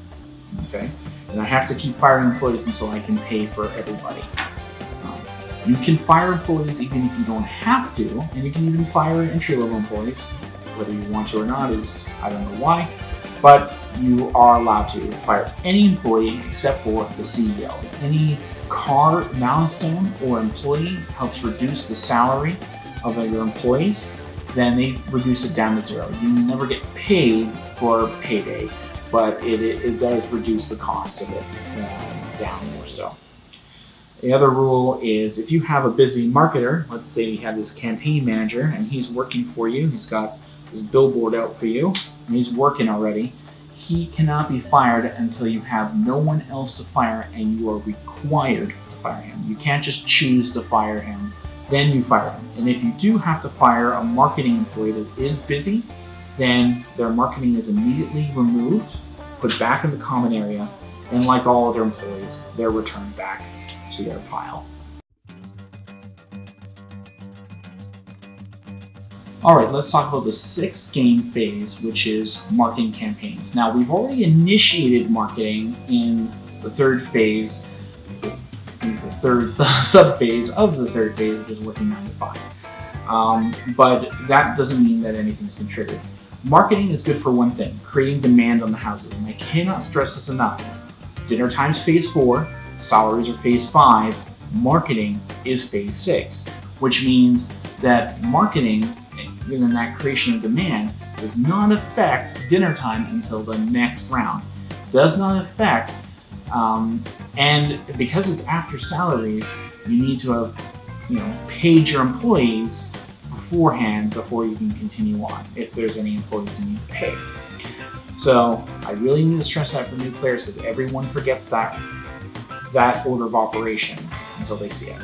Speaker 1: Okay? And I have to keep firing employees until I can pay for everybody. You can fire employees even if you don't have to, and you can even fire entry-level employees. Whether you want to or not is, I don't know why, but you are allowed to fire any employee except for the CEO. Any car milestone or employee helps reduce the salary of your employees, then they reduce it down to zero. You never get paid for payday, but it does reduce the cost of it down more so. The other rule is if you have a busy marketer, let's say you have this campaign manager and he's working for you, he's got his billboard out for you, and he's working already, he cannot be fired until you have no one else to fire and you are required to fire him. You can't just choose to fire him, then you fire him. And if you do have to fire a marketing employee that is busy, then their marketing is immediately removed, put back in the common area, and like all other employees, they're returned back to their pile. Alright, let's talk about the sixth game phase, which is marketing campaigns. Now, we've already initiated marketing in the third phase, the sub-phase of the third phase, which is working 9 to 5. But that doesn't mean that anything's been triggered. Marketing is good for one thing, creating demand on the houses. And I cannot stress this enough. Dinnertime's phase 4, salaries are phase 5, marketing is phase 6, which means that marketing, in that creation of demand, does not affect Dinnertime until the next round. Does not affect, and because it's after salaries, you need to have, paid your employees beforehand before you can continue on, if there's any employees you need to pay. So I really need to stress that for new players because everyone forgets that order of operations until they see it.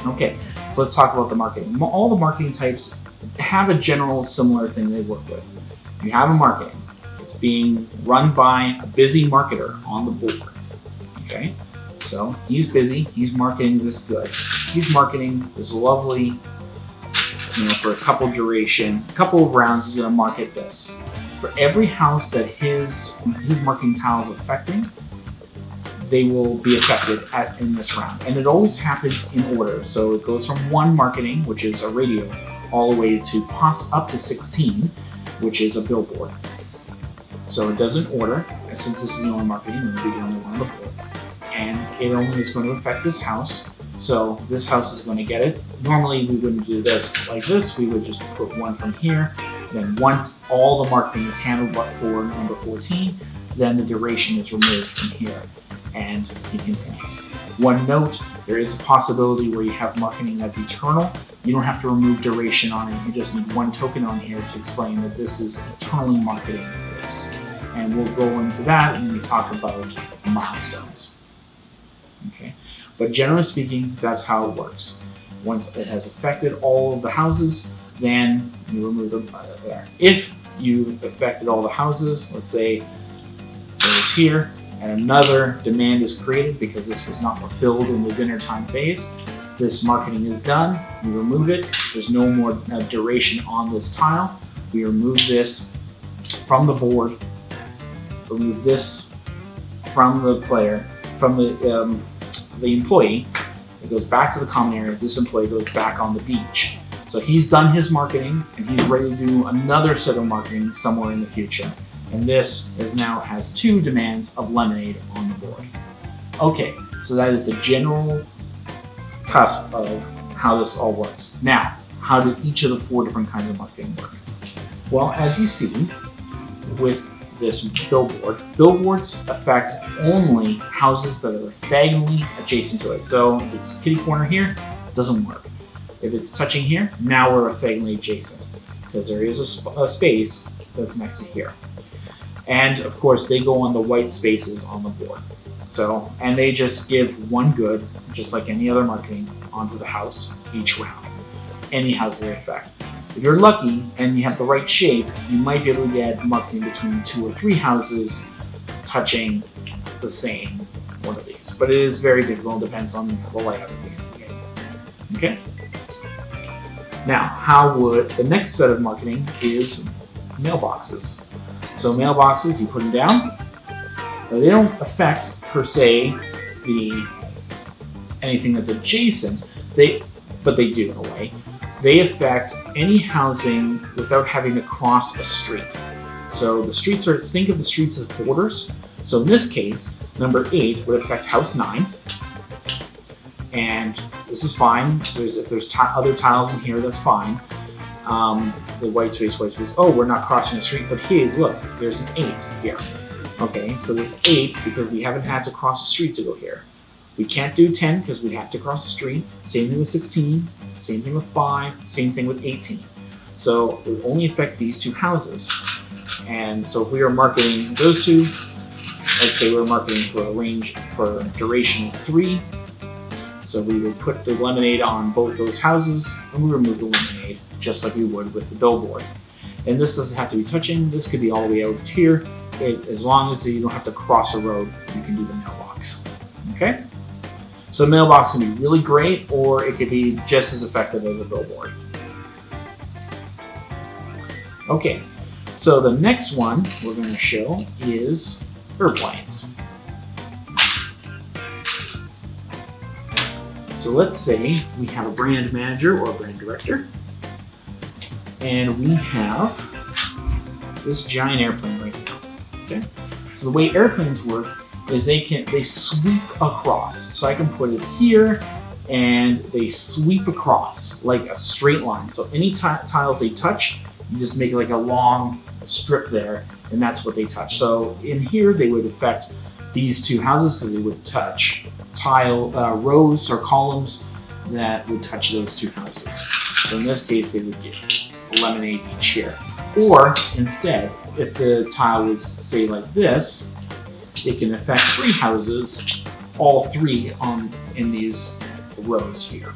Speaker 1: Okay, so let's talk about the marketing. All the marketing types have a general similar thing they work with. You have a marketing. It's being run by a busy marketer on the board. Okay, so he's busy. He's marketing this good. He's marketing this lovely, for a couple of rounds, he's going to market this. For every house that his marketing tile is affecting, they will be affected in this round. And it always happens in order. So it goes from 1 marketing, which is a radio, all the way to up to 16, which is a billboard. So it does in order, and since this is the only marketing, it will be the only one on the board. And it only is going to affect this house. So this house is going to get it. Normally we wouldn't do this like this. We would just put 1 from here. Then once all the marketing is handled but for number 14, then the duration is removed from here. And he continues. One note, there is a possibility where you have marketing that's eternal. You don't have to remove duration on it. You just need 1 token on here to explain that this is eternally marketing this. And we'll go into that when we talk about milestones. Okay, but generally speaking, that's how it works. Once it has affected all of the houses, then you remove them there. If you affected all the houses, let's say it was here, and another demand is created because this was not fulfilled in the Dinnertime phase, this marketing is done, we remove it, there's no more duration on this tile, we remove this from the board, remove this from the player, from the employee, it goes back to the common area, this employee goes back on the beach. So he's done his marketing and he's ready to do another set of marketing somewhere in the future. And this now has 2 demands of lemonade on the board. Okay, so that is the general cusp of how this all works. Now, how do each of the 4 different kinds of marketing work? Well, as you see with this billboard, billboards affect only houses that are orthogonally adjacent to it. So if it's kitty corner here, it doesn't work. If it's touching here, now we're orthogonally adjacent because there is a space that's next to here. And of course, they go on the white spaces on the board. So, and they just give 1 good, just like any other marketing, onto the house each round. Any house they affect. If you're lucky and you have the right shape, you might be able to get marketing between 2 or 3 houses touching the same one of these. But it is very difficult, depends on the layout of the game. Okay? Now, how would the next set of marketing is mailboxes. So mailboxes, you put them down. They don't affect per se anything that's adjacent. But they do in a way. They affect any housing without having to cross a street. So the streets think of the streets as borders. So in this case, number 8 would affect house 9. And this is fine. If there's other tiles in here, that's fine. The white space, oh, we're not crossing the street, but hey, look, there's an 8 here. Okay, so there's 8 because we haven't had to cross the street to go here. We can't do 10 because we have to cross the street. Same thing with 16, same thing with 5, same thing with 18. So it would only affect these 2 houses. And so if we were marketing those 2, let's say we're marketing for a range for a duration of 3. So we would put the lemonade on both those houses and we remove the lemonade just like we would with the billboard. And this doesn't have to be touching. This could be all the way out here. As long as you don't have to cross a road, you can do the mailbox. Okay? So mailbox can be really great, or it could be just as effective as a billboard. Okay, so the next one we're going to show is airplanes. So let's say we have a brand manager or a brand director, and we have this giant airplane right now. Okay, so the way airplanes work is they sweep across. So I can put it here, and they sweep across like a straight line. So any tiles they touch, you just make like a long strip there, and that's what they touch. So in here, they would affect these 2 houses because they would touch rows or columns that would touch those 2 houses. So in this case, they would get a lemonade each here. Or instead, if the tile was, say, like this, it can affect 3 houses, all 3 in these rows here.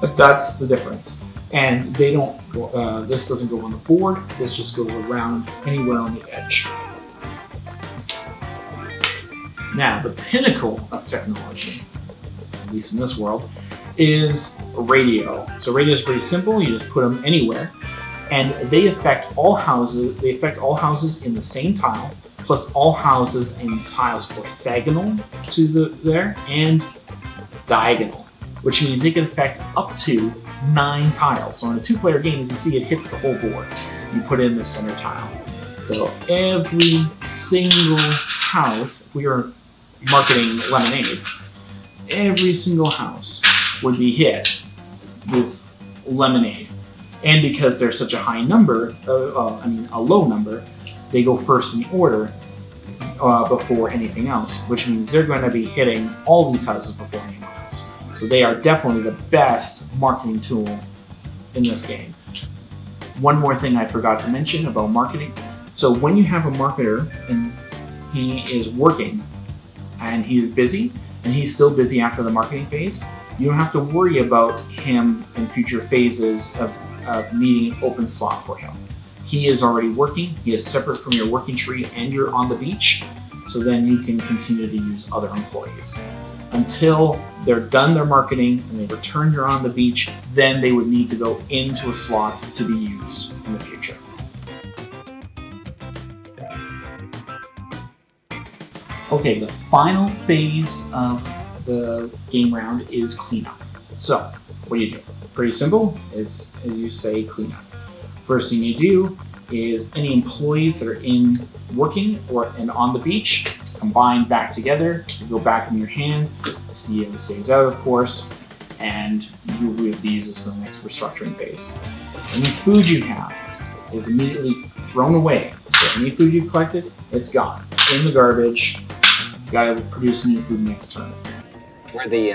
Speaker 1: But that's the difference. And they don't go, this doesn't go on the board, this just goes around anywhere on the edge. Now, the pinnacle of technology, at least in this world, is radio. So radio is pretty simple, you just put them anywhere. And they affect all houses. They affect all houses in the same tile, plus all houses in tiles orthogonal to there and diagonal, which means they can affect up to 9 tiles. So in a 2-player game, as you see, it hits the whole board. You put in the center tile. So every single house, if we were marketing lemonade, every single house would be hit with lemonade. And because they're such a high number, a low number, they go first in the order before anything else, which means they're going to be hitting all these houses before anyone else. So they are definitely the best marketing tool in this game. One more thing I forgot to mention about marketing. So when you have a marketer and he is working and he is busy, and he's still busy after the marketing phase, you don't have to worry about him in future phases of needing an open slot for him. He is already working, he is separate from your working tree, and you're on the beach, so then you can continue to use other employees. Until they're done their marketing and they return you're on the beach, then they would need to go into a slot to be used in the future. Okay, the final phase of the game round is cleanup. So, what do you do? Pretty simple. It's, as you say, cleanup. First thing you do is any employees that are in working and on the beach, combine back together, you go back in your hand, CEO stays out, of course, and you will be used this for the next restructuring phase. Any food you have is immediately thrown away. So any food you've collected, it's gone. In the garbage. You gotta produce new food next turn.
Speaker 7: Where the,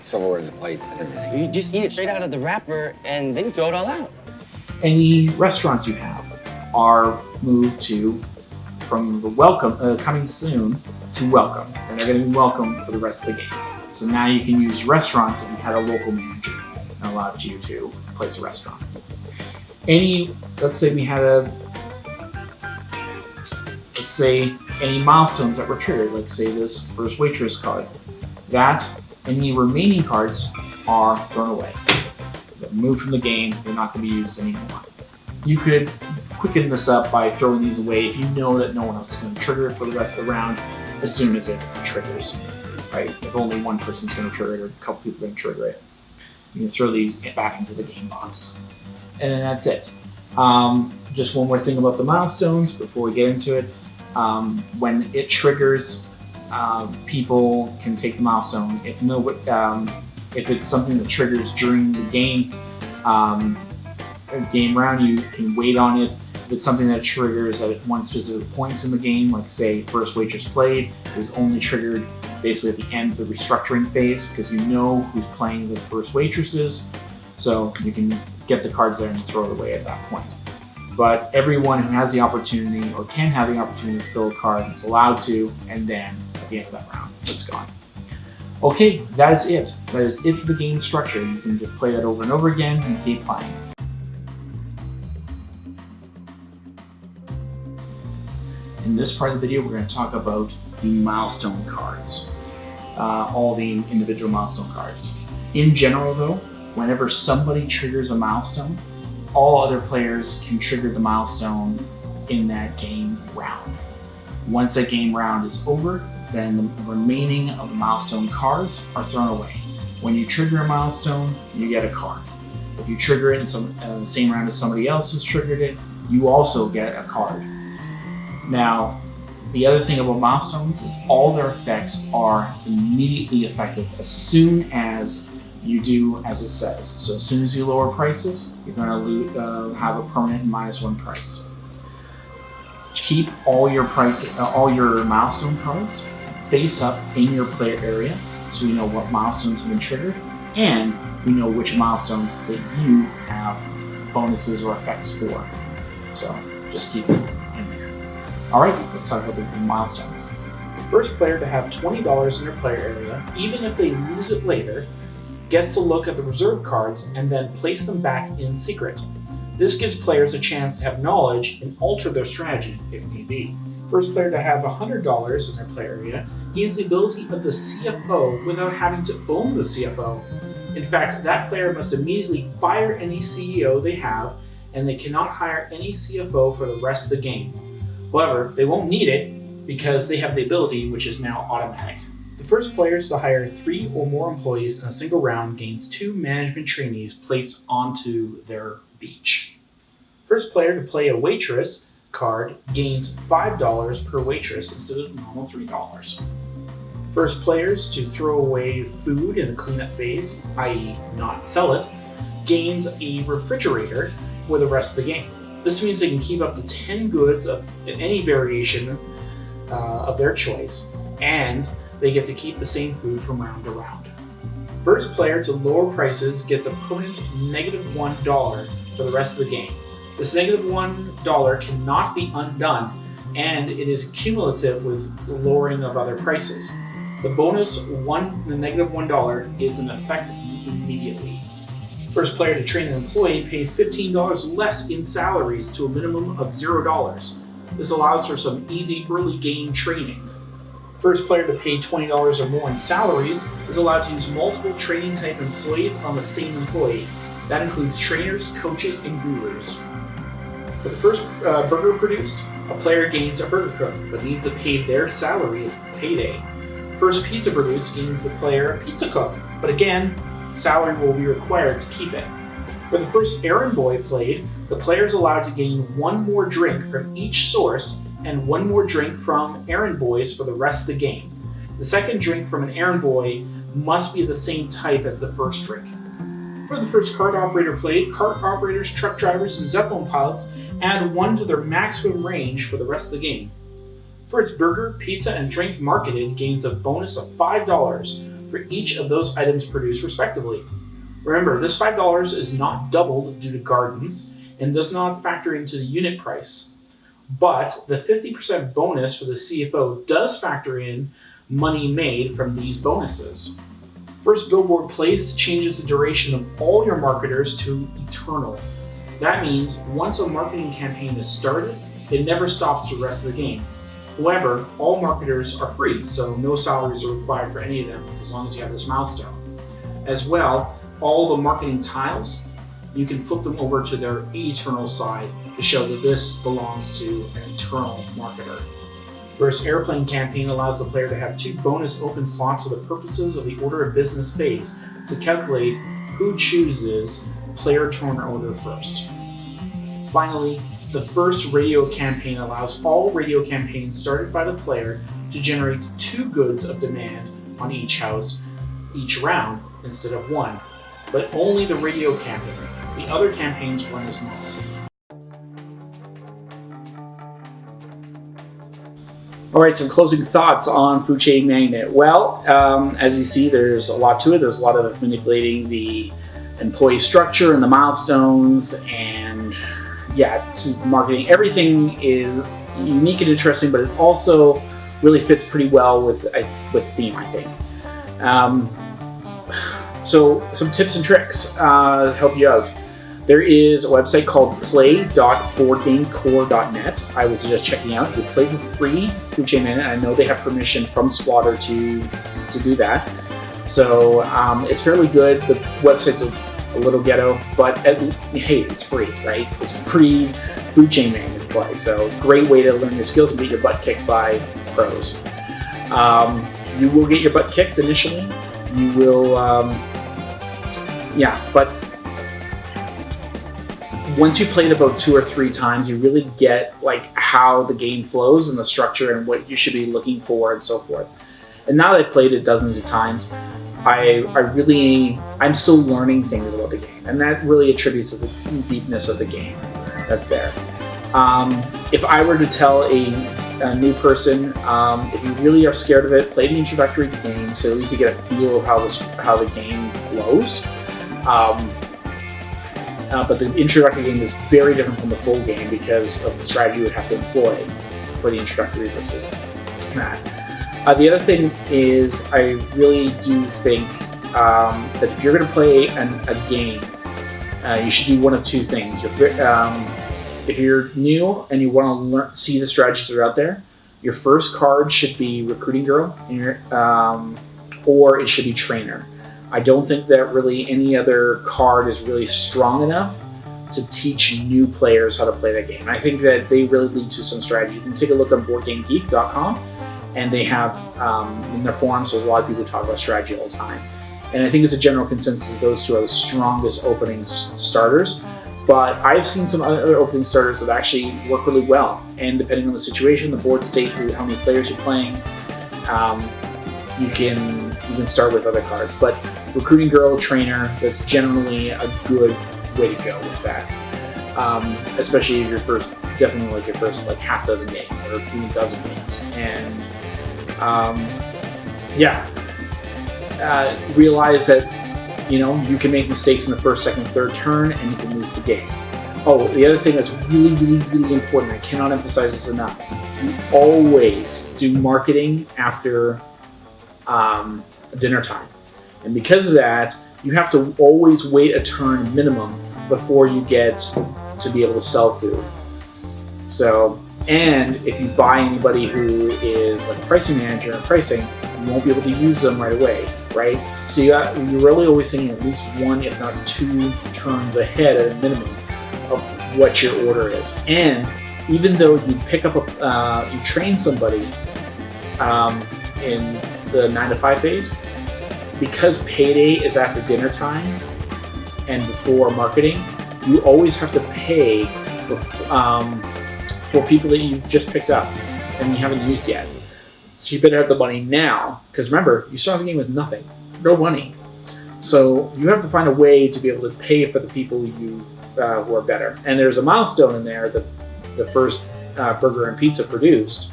Speaker 7: silverware, the plates, and everything.
Speaker 8: You just eat it straight out of the wrapper and then you throw it all out.
Speaker 1: Any restaurants you have are moved from the welcome, coming soon, to welcome. And they're gonna be welcome for the rest of the game. So now you can use restaurants if you had a local manager and allowed you to place a restaurant. Let's say any milestones that were triggered, like say this first waitress card, that any remaining cards are thrown away. They're removed from the game. They're not going to be used anymore. You could quicken this up by throwing these away if you know that no one else is going to trigger it for the rest of the round as soon as it triggers. Right? If only one person's going to trigger it or a couple people are going to trigger it, you can throw these back into the game box. And then that's it. Just one more thing about the milestones before we get into it. When it triggers, people can take the milestone. If it's something that triggers during the game round, you can wait on it. If it's something that triggers at one specific point in the game, like say first waitress played, is only triggered basically at the end of the restructuring phase because you know who's playing the first waitresses, so you can get the cards there and throw it away at that point. But everyone who has the opportunity or can have the opportunity to fill a card is allowed to, and then at the end of that round, it's gone. Okay, that is it. That is it for the game structure. You can just play that over and over again and keep playing. In this part of the video, we're going to talk about the milestone cards, all the individual milestone cards. In general though, whenever somebody triggers a milestone, all other players can trigger the milestone in that game round. Once that game round is over, then the remaining of the milestone cards are thrown away. When you trigger a milestone, you get a card. If you trigger it in the same round as somebody else has triggered it, you also get a card. Now, the other thing about milestones is all their effects are immediately effective as soon as you do as it says. So as soon as you lower prices, you're going to have a permanent -1 price. Keep all your milestone cards face up in your player area so you know what milestones have been triggered and you know which milestones that you have bonuses or effects for. So just keep it in there. Alright, let's talk about the milestones. The first player to have $20 in their player area, even if they lose it later, gets to look at the reserve cards and then place them back in secret. This gives players a chance to have knowledge and alter their strategy if need be. First player to have $100 in their player area gains the ability of the CFO without having to own the CFO. In fact, that player must immediately fire any CEO they have, and they cannot hire any CFO for the rest of the game. However, they won't need it because they have the ability, which is now automatic. The first players to hire 3 or more employees in a single round gains 2 management trainees placed onto their beach. First player to play a waitress card gains $5 per waitress instead of normal $3. First players to throw away food in the cleanup phase, i.e. not sell it, gains a refrigerator for the rest of the game. This means they can keep up to 10 goods of any variation of their choice, and they get to keep the same food from round to round. First player to lower prices gets a permanent -$1 for the rest of the game. This -$1 cannot be undone, and it is cumulative with the lowering of other prices. The bonus the -$1 is in effect immediately. First player to train an employee pays $15 less in salaries to a minimum of $0. This allows for some easy early game training. First player to pay $20 or more in salaries is allowed to use multiple training type employees on the same employee. That includes trainers, coaches, and gurus. For the first burger produced, a player gains a burger cook, but needs to pay their salary at Payday. First pizza produced gains the player a pizza cook, but again, salary will be required to keep it. For the first errand boy played, the player is allowed to gain 1 more drink from each source and 1 more drink from errand boys for the rest of the game. The second drink from an errand boy must be the same type as the first drink. For the first cart operator played, cart operators, truck drivers, and Zeppelin pilots add 1 to their maximum range for the rest of the game. First burger, pizza, and drink marketed gains a bonus of $5 for each of those items produced respectively. Remember, this $5 is not doubled due to gardens and does not factor into the unit price. But the 50% bonus for the CFO does factor in money made from these bonuses. First billboard placed changes the duration of all your marketers to eternal. That means once a marketing campaign is started, it never stops the rest of the game. However, all marketers are free, so no salaries are required for any of them as long as you have this milestone. As well, all the marketing tiles you can flip them over to their eternal side to show that this belongs to an eternal marketer. First Airplane campaign allows the player to have 2 bonus open slots for the purposes of the Order of Business phase to calculate who chooses player turn order first. Finally, the first radio campaign allows all radio campaigns started by the player to generate 2 goods of demand on each house each round instead of 1, but only the radio campaigns. The other campaigns run as normal. Alright, some closing thoughts on Food Chain Magnate. Well, as you see, there's a lot to it. There's a lot of manipulating the employee structure and the milestones, and marketing. Everything is unique and interesting, but it also really fits pretty well with theme, I think. So some tips and tricks to help you out. There is a website called play.boardgamecore.net. I would suggest checking out. You play for free Food Chain Magnate. I know they have permission from Splotter to do that. So it's fairly good. The website's a little ghetto, but hey, it's free, right? It's free Food Chain Magnate to play. So great way to learn your skills and get your butt kicked by pros. You will get your butt kicked initially. You will, but once you play it about 2 or 3 times, you really get like how the game flows and the structure and what you should be looking for and so forth. And now that I've played it dozens of times, I'm still learning things about the game, and that really attributes to the deepness of the game that's there. If I were to tell a new person, if you really are scared of it, play the introductory game so at least you get a feel of how the game flows. But the introductory game is very different from the full game because of the strategy you would have to employ for the introductory versus that. The other thing is, I really do think that if you're going to play a game, you should do one of 2 things. If you're new and you want to see the strategies that are out there, your first card should be Recruiting Girl, or it should be Trainer. I don't think that really any other card is really strong enough to teach new players how to play that game. I think that they really lead to some strategy. You can take a look on BoardGameGeek.com, and they have in their forums, there's a lot of people who talk about strategy all the time. And I think it's a general consensus those 2 are the strongest opening starters. But I've seen some other opening starters that actually work really well. And depending on the situation, the board state, how many players you're playing, you can start with other cards. But Recruiting Girl, Trainer, that's generally a good way to go with that. Especially if your first half dozen games or even dozen games. And realize that you can make mistakes in the first, second, third turn, and you can lose the game. Oh, the other thing that's really, really, really important, I cannot emphasize this enough, you always do marketing after dinner time. And because of that, you have to always wait a turn minimum before you get to be able to sell food. So, and if you buy anybody who is like a pricing manager and pricing, you won't be able to use them right away, right? So you're really always thinking at least 1, if not 2 turns ahead at a minimum of what your order is. And even though you pick up you train somebody in the 9 to 5 phase, because Payday is after dinner time and before marketing, you always have to pay for people that you've just picked up and you haven't used yet. So you better have the money now, because remember, you start the game with nothing, no money. So you have to find a way to be able to pay for the people who are better. And there's a milestone in there that the first burger and pizza produced.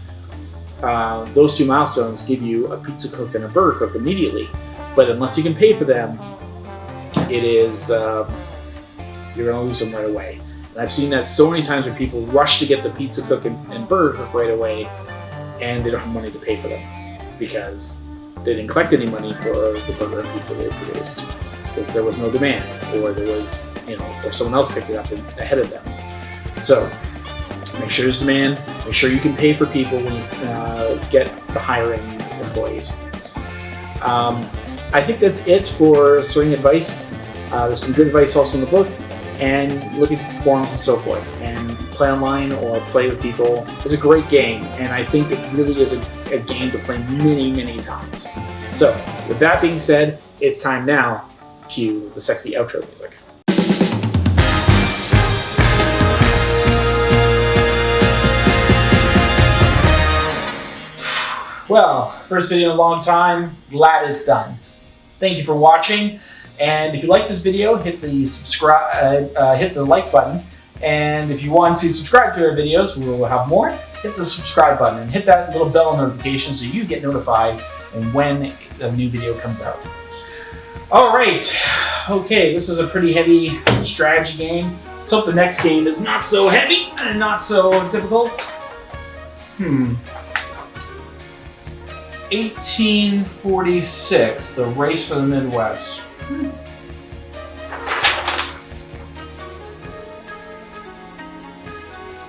Speaker 1: Those 2 milestones give you a pizza cook and a burger cook immediately. But unless you can pay for them, it is you're going to lose them right away. And I've seen that so many times where people rush to get the pizza cook and burger cook right away, and they don't have money to pay for them because they didn't collect any money for the burger and pizza they produced because there was no demand, or there was, or someone else picked it up ahead of them. So make sure there's demand, make sure you can pay for people when you get the hiring employees. I think that's it for starting advice. There's some good advice also in the book. and look at forums and so forth, and play online or play with people. It's a great game, and I think it really is a game to play many, many times. So, with that being said, it's time now. Cue the sexy outro music. Well, first video in a long time, glad it's done. Thank you for watching, and if you like this video, hit the hit the like button, and if you want to subscribe to our videos, we will have more, hit the subscribe button and hit that little bell notification so you get notified when a new video comes out. Alright, okay, this is a pretty heavy strategy game. Let's hope the next game is not so heavy and not so difficult. 1846, the race for the Midwest.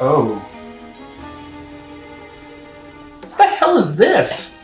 Speaker 1: Oh. What the hell is this?